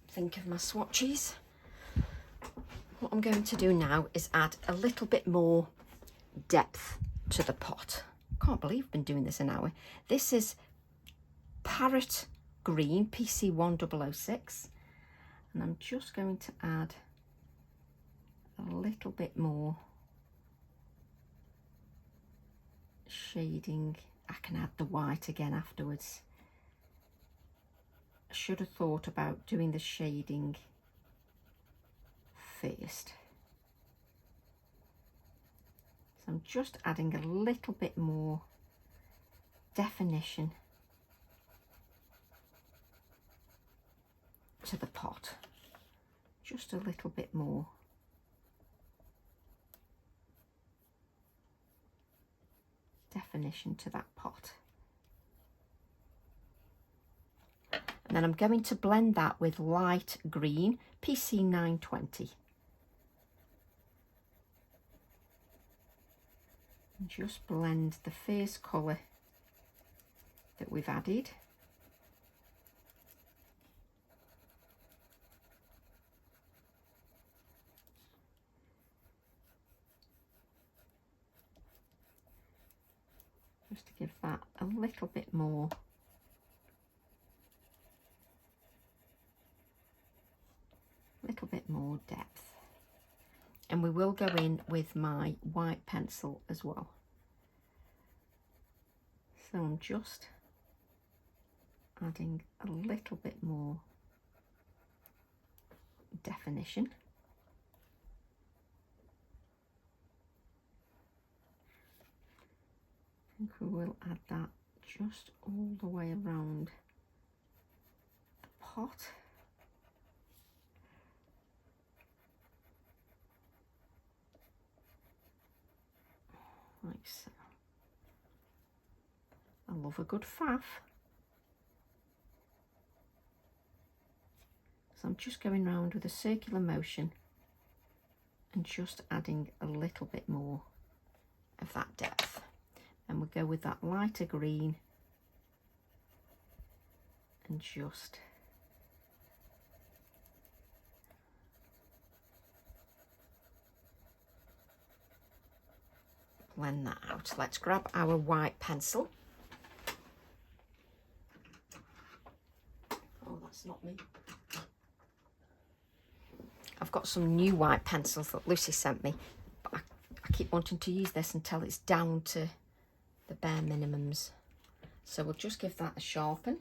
think of my swatches. What I'm going to do now is add a little bit more depth to the pot. Can't believe I've been doing this an hour. This is Parrot Green PC1006, and I'm just going to add a little bit more shading. I can add the white again afterwards. I should have thought about doing the shading first. So I'm just adding a little bit more definition to the pot. Just a little bit more. Definition to that pot. And then I'm going to blend that with light green, PC920. And just blend the first colour that we've added. Just to give that a little bit more depth. And we will go in with my white pencil as well. So I'm just adding a little bit more definition. I think we will add that just all the way around the pot. Like so. I love a good faff. So I'm just going round with a circular motion and just adding a little bit more of that depth. And we'll go with that lighter green and just blend that out. Let's grab our white pencil. Oh, that's not me. I've got some new white pencils that Lucy sent me, but I keep wanting to use this until it's down to the bare minimums. So we'll just give that a sharpen.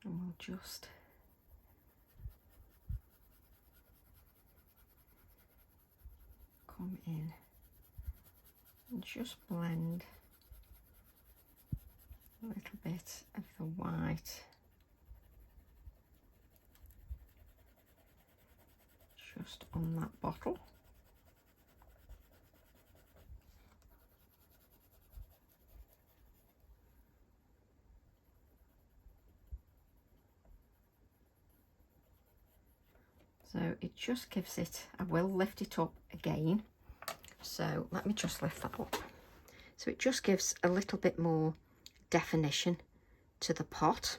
And we'll just come in and just blend a little bit of the white just on that bottle. So it just gives it, I will lift it up again. So let me just lift that up. So it just gives a little bit more definition to the pot.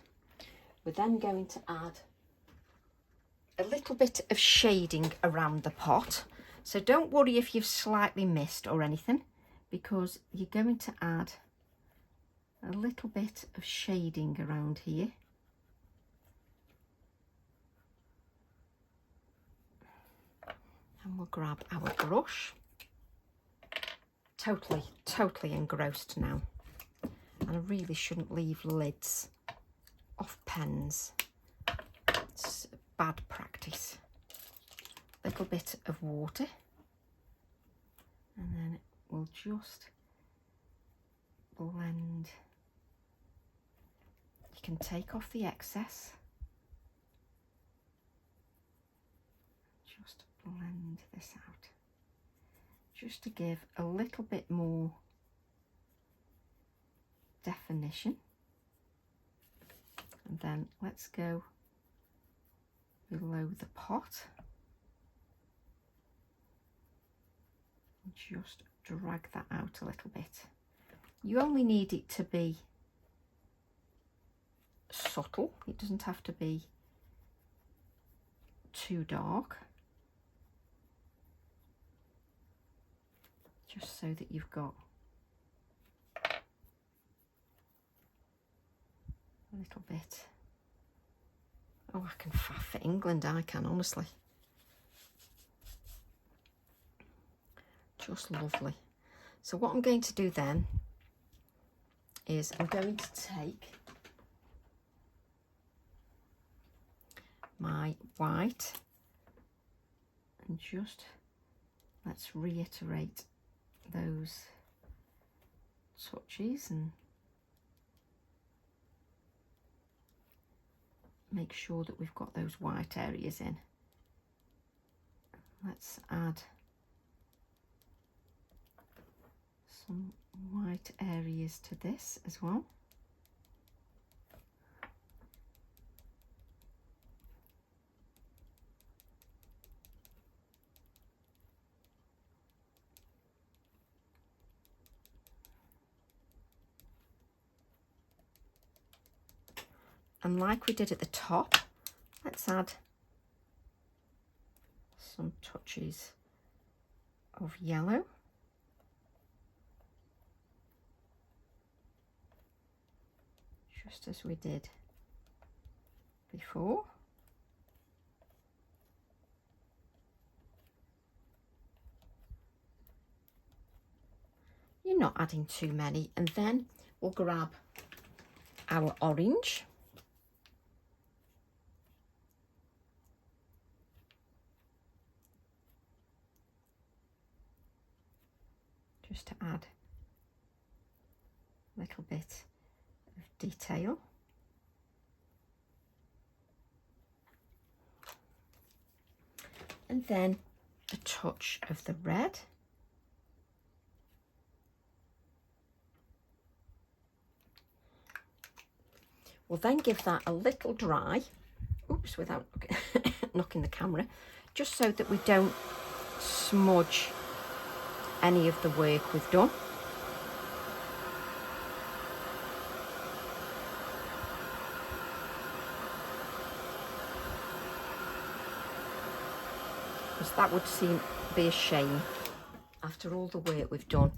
We're then going to add a little bit of shading around the pot. So don't worry if you've slightly missed or anything, because you're going to add a little bit of shading around here. And we'll grab our brush. Totally engrossed now. And I really shouldn't leave lids off pens. It's bad practice. A little bit of water. And then we'll just blend. You can take off the excess. Just blend this out. Just to give a little bit more definition. And then let's go below the pot. And just drag that out a little bit. You only need it to be subtle. It doesn't have to be too dark. Just so that you've got a little bit. Oh, I can faff for England, I can, honestly. Just lovely. So what I'm going to do then is I'm going to take my white and just let's reiterate those touches and make sure that we've got those white areas in. Let's add some white areas to this as well. And like we did at the top, let's add some touches of yellow. Just as we did before. You're not adding too many. And then we'll grab our orange. Just to add a little bit of detail. And then a touch of the red. We'll then give that a little dry, oops, without knocking the camera, just so that we don't smudge any of the work we've done. Because that would be a shame after all the work we've done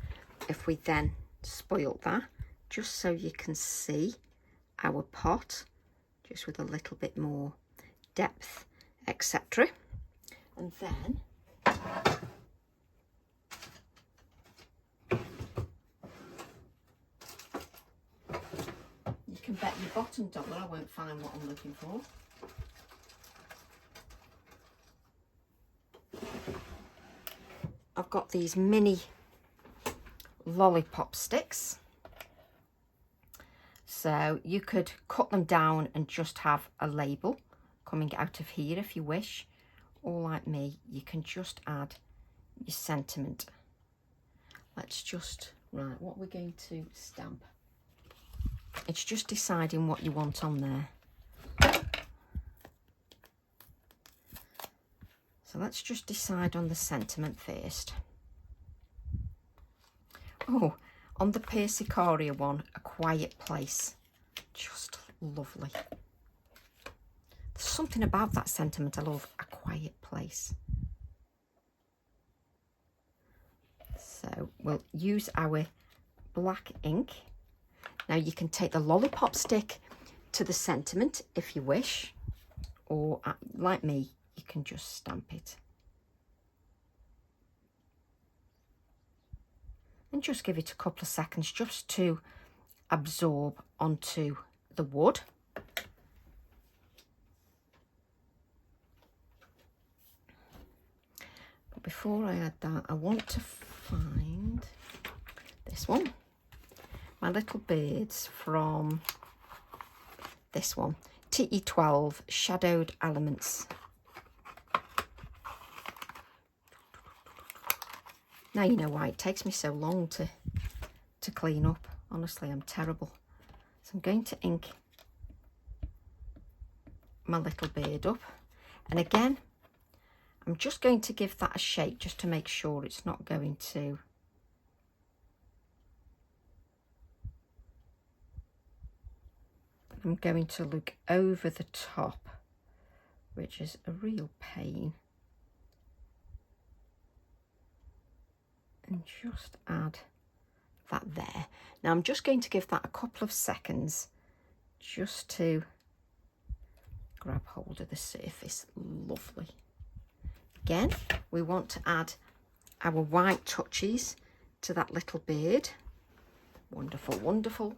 if we then spoilt that. Just so you can see our pot, just with a little bit more depth, etc. And then you can bet your bottom dollar I won't find what I'm looking for. I've got these mini lollipop sticks. So you could cut them down and just have a label coming out of here if you wish. Or like me, you can just add your sentiment. Let's just, right, what we're going to stamp. It's just deciding what you want on there. So let's just decide on the sentiment first. Oh, on the Persicaria one, A Quiet Place. Just lovely. There's something about that sentiment I love, A Quiet Place. So we'll use our black ink. Now you can take the lollipop stick to the sentiment if you wish, or like me, you can just stamp it. and just give it a couple of seconds just to absorb onto the wood. But before I add that, I want to find this one, my little birds from this one, TE12 Shadowed Elements. Now you know why it takes me so long to clean up. Honestly, I'm terrible. So I'm going to ink my little bird up. And again, I'm just going to give that a shake just to make sure it's not going to I'm going to look over the top, which is a real pain. And just add that there. Now I'm just going to give that a couple of seconds just to grab hold of the surface. Lovely. Again, we want to add our white touches to that little bird. Wonderful, wonderful.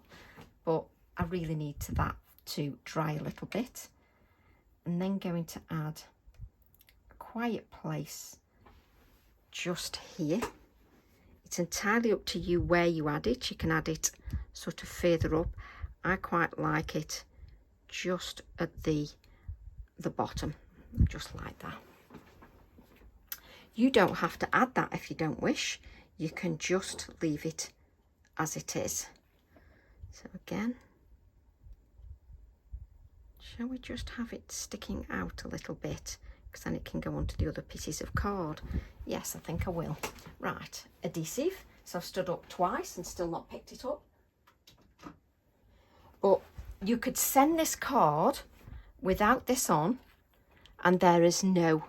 But I really need that to dry a little bit. And then going to add a quiet place just here. It's entirely up to you where you add it. You can add it sort of further up. I quite like it just at the bottom, just like that. You don't have to add that if you don't wish. You can just leave it as it is. So again, shall we just have it sticking out a little bit, because then it can go onto the other pieces of card. Yes, I think I will. Right, adhesive. So I've stood up twice and still not picked it up. But you could send this card without this on and there is no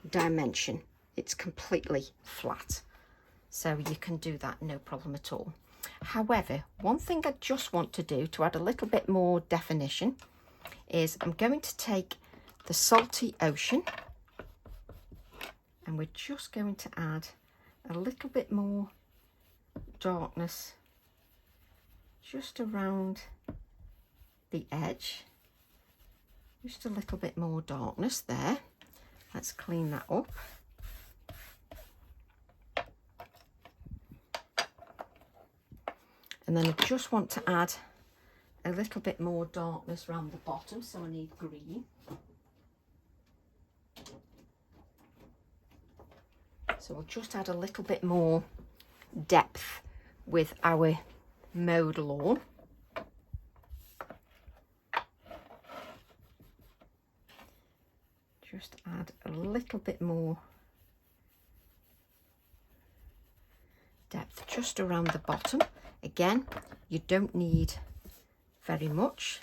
dimension. It's completely flat. So you can do that, no problem at all. However, one thing I just want to do to add a little bit more definition is I'm going to take the salty ocean and we're just going to add a little bit more darkness just around the edge. Just a little bit more darkness there. Let's clean that up. And then I just want to add a little bit more darkness around the bottom, so I need green. So we'll just add a little bit more depth with our mowed lawn. Just add a little bit more depth just around the bottom. Again, you don't need very much.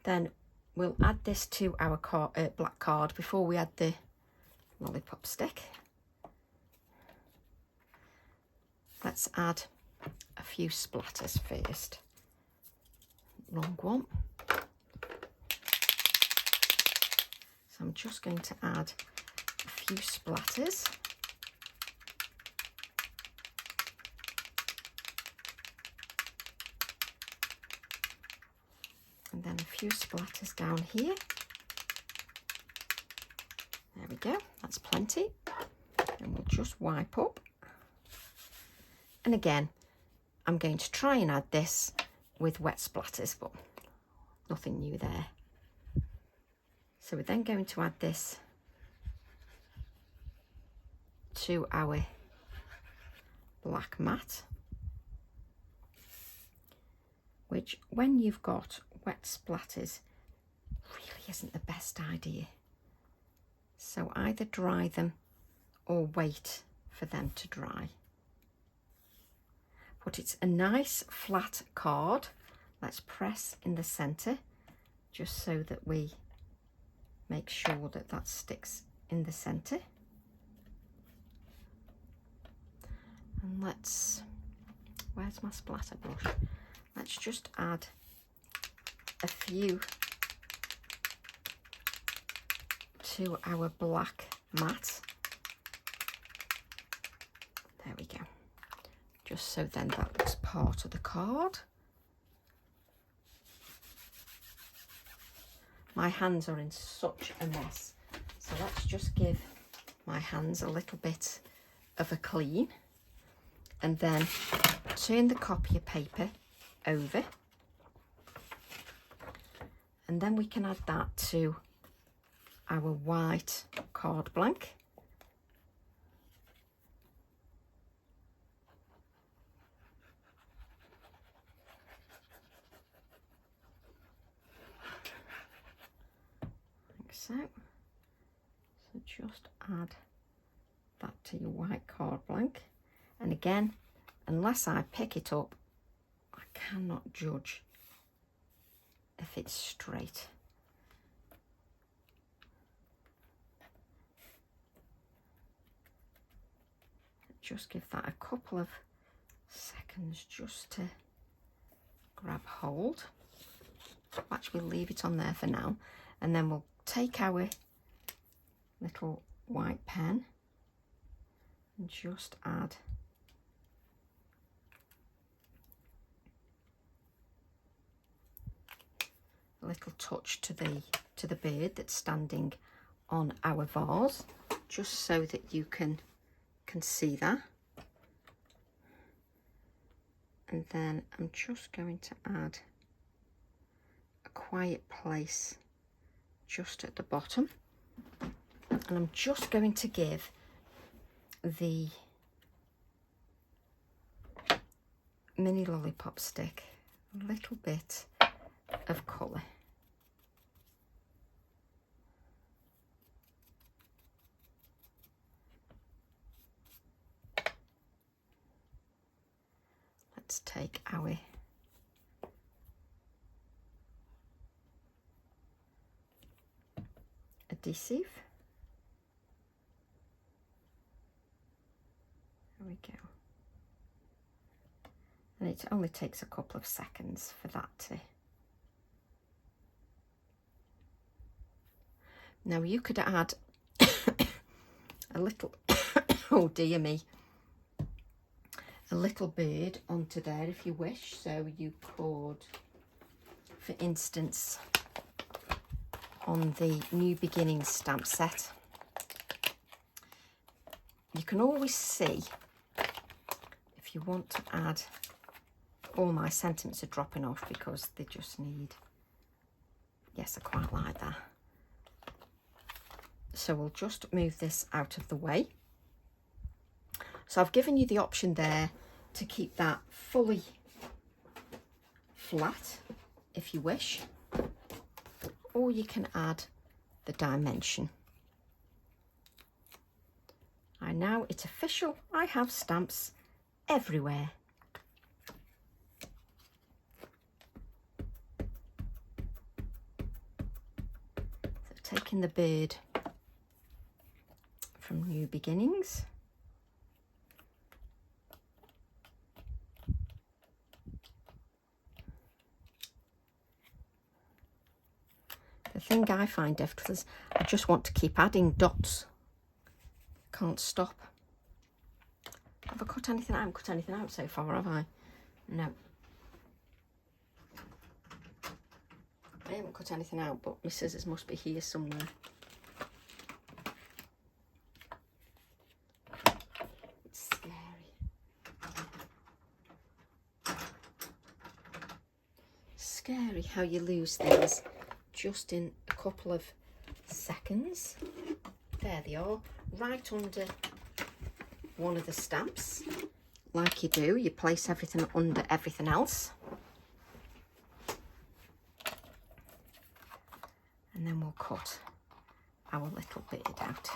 Then we'll add this to our black card before we add the lollipop stick. Let's add a few splatters first. Wrong one. So I'm just going to add a few splatters. And then a few splatters down here. There we go, that's plenty. And we'll just wipe up. And again, I'm going to try and add this with wet splatters, but nothing new there. So we're then going to add this to our black mat, which when you've got wet splatters really isn't the best idea. So either dry them or wait for them to dry. But it's a nice flat card. Let's press in the centre just so that we make sure that that sticks in the centre. And let's, where's my splatter brush? Let's just add a few to our black mat. There we go. Just so then that looks part of the card. My hands are in such a mess, so let's just give my hands a little bit of a clean, and then turn the copy of paper over, and then we can add that to our white card blank. Like so. So just add that to your white card blank, and again, unless I pick it up, I cannot judge if it's straight. Just give that a couple of seconds just to grab hold. Actually, we'll leave it on there for now, and then we'll take our little white pen and just add a little touch to the bird that's standing on our vase, just so that you can see that. And then I'm just going to add a quiet place just at the bottom, and I'm just going to give the mini lollipop stick a little bit of colour. Let's take our adhesive. There we go. And it only takes a couple of seconds for that to... Now you could add a little, oh dear me, a little bird onto there if you wish. So you could, for instance, on the New Beginnings stamp set, you can always see, if you want to add, all my sentiments are dropping off because they just need, yes, I quite like that. So we'll just move this out of the way. So I've given you the option there to keep that fully flat if you wish, or you can add the dimension. And now it's official, I have stamps everywhere. So taking the bird from New Beginnings, the thing I find difficult is I just want to keep adding dots. Can't stop. Have I cut anything out? I haven't cut anything out so far, have I? No. I haven't cut anything out, but my scissors must be here somewhere. It's scary. Scary how you lose things just in a couple of seconds. There they are, right under one of the stamps. Like you do, you place everything under everything else. And then we'll cut our little bird out.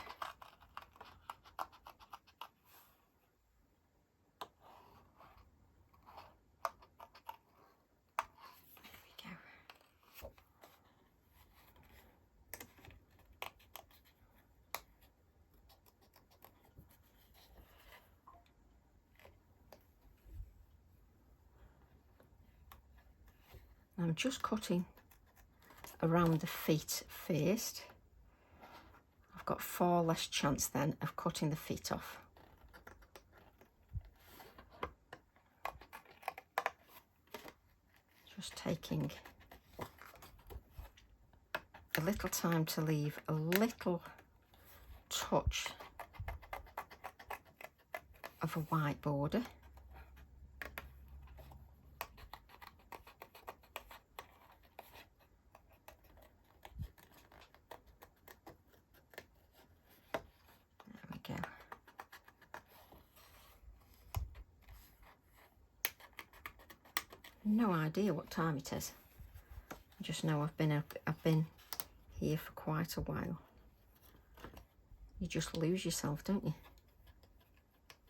I'm just cutting around the feet first. I've got far less chance then of cutting the feet off. Just taking a little time to leave a little touch of a white border. There we go. No idea what time it is. I just know I've been here for quite a while. You just lose yourself, don't you?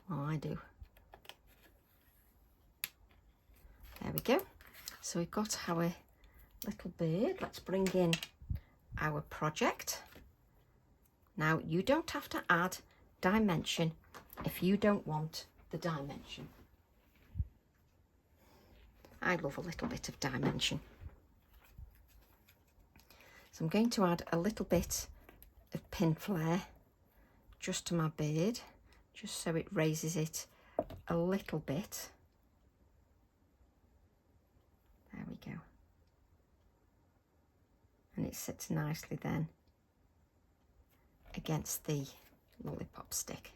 Well, I do. There we go. So we've got our little bird. Let's bring in our project. Now, you don't have to add dimension if you don't want the dimension. I love a little bit of dimension. So I'm going to add a little bit of pin flare just to my bird, just so it raises it a little bit. There we go. And it sits nicely then against the lollipop stick.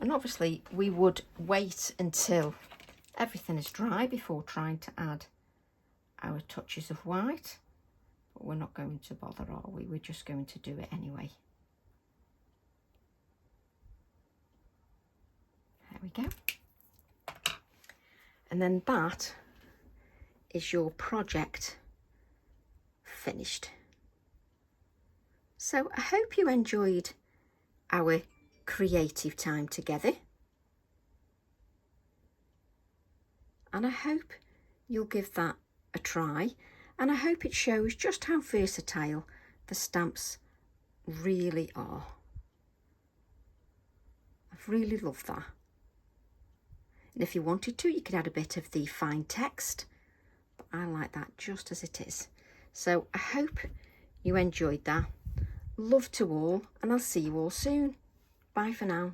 And obviously we would wait until everything is dry before trying to add our touches of white, but we're not going to bother, are we? We're just going to do it anyway. There we go. And then that is your project finished. So I hope you enjoyed our creative time together, and I hope you'll give that a try, and I hope it shows just how versatile the stamps really are. I've really loved that. And if you wanted to, you could add a bit of the fine text, but I like that just as it is. So I hope you enjoyed that. Love to all, and I'll see you all soon. Bye for now.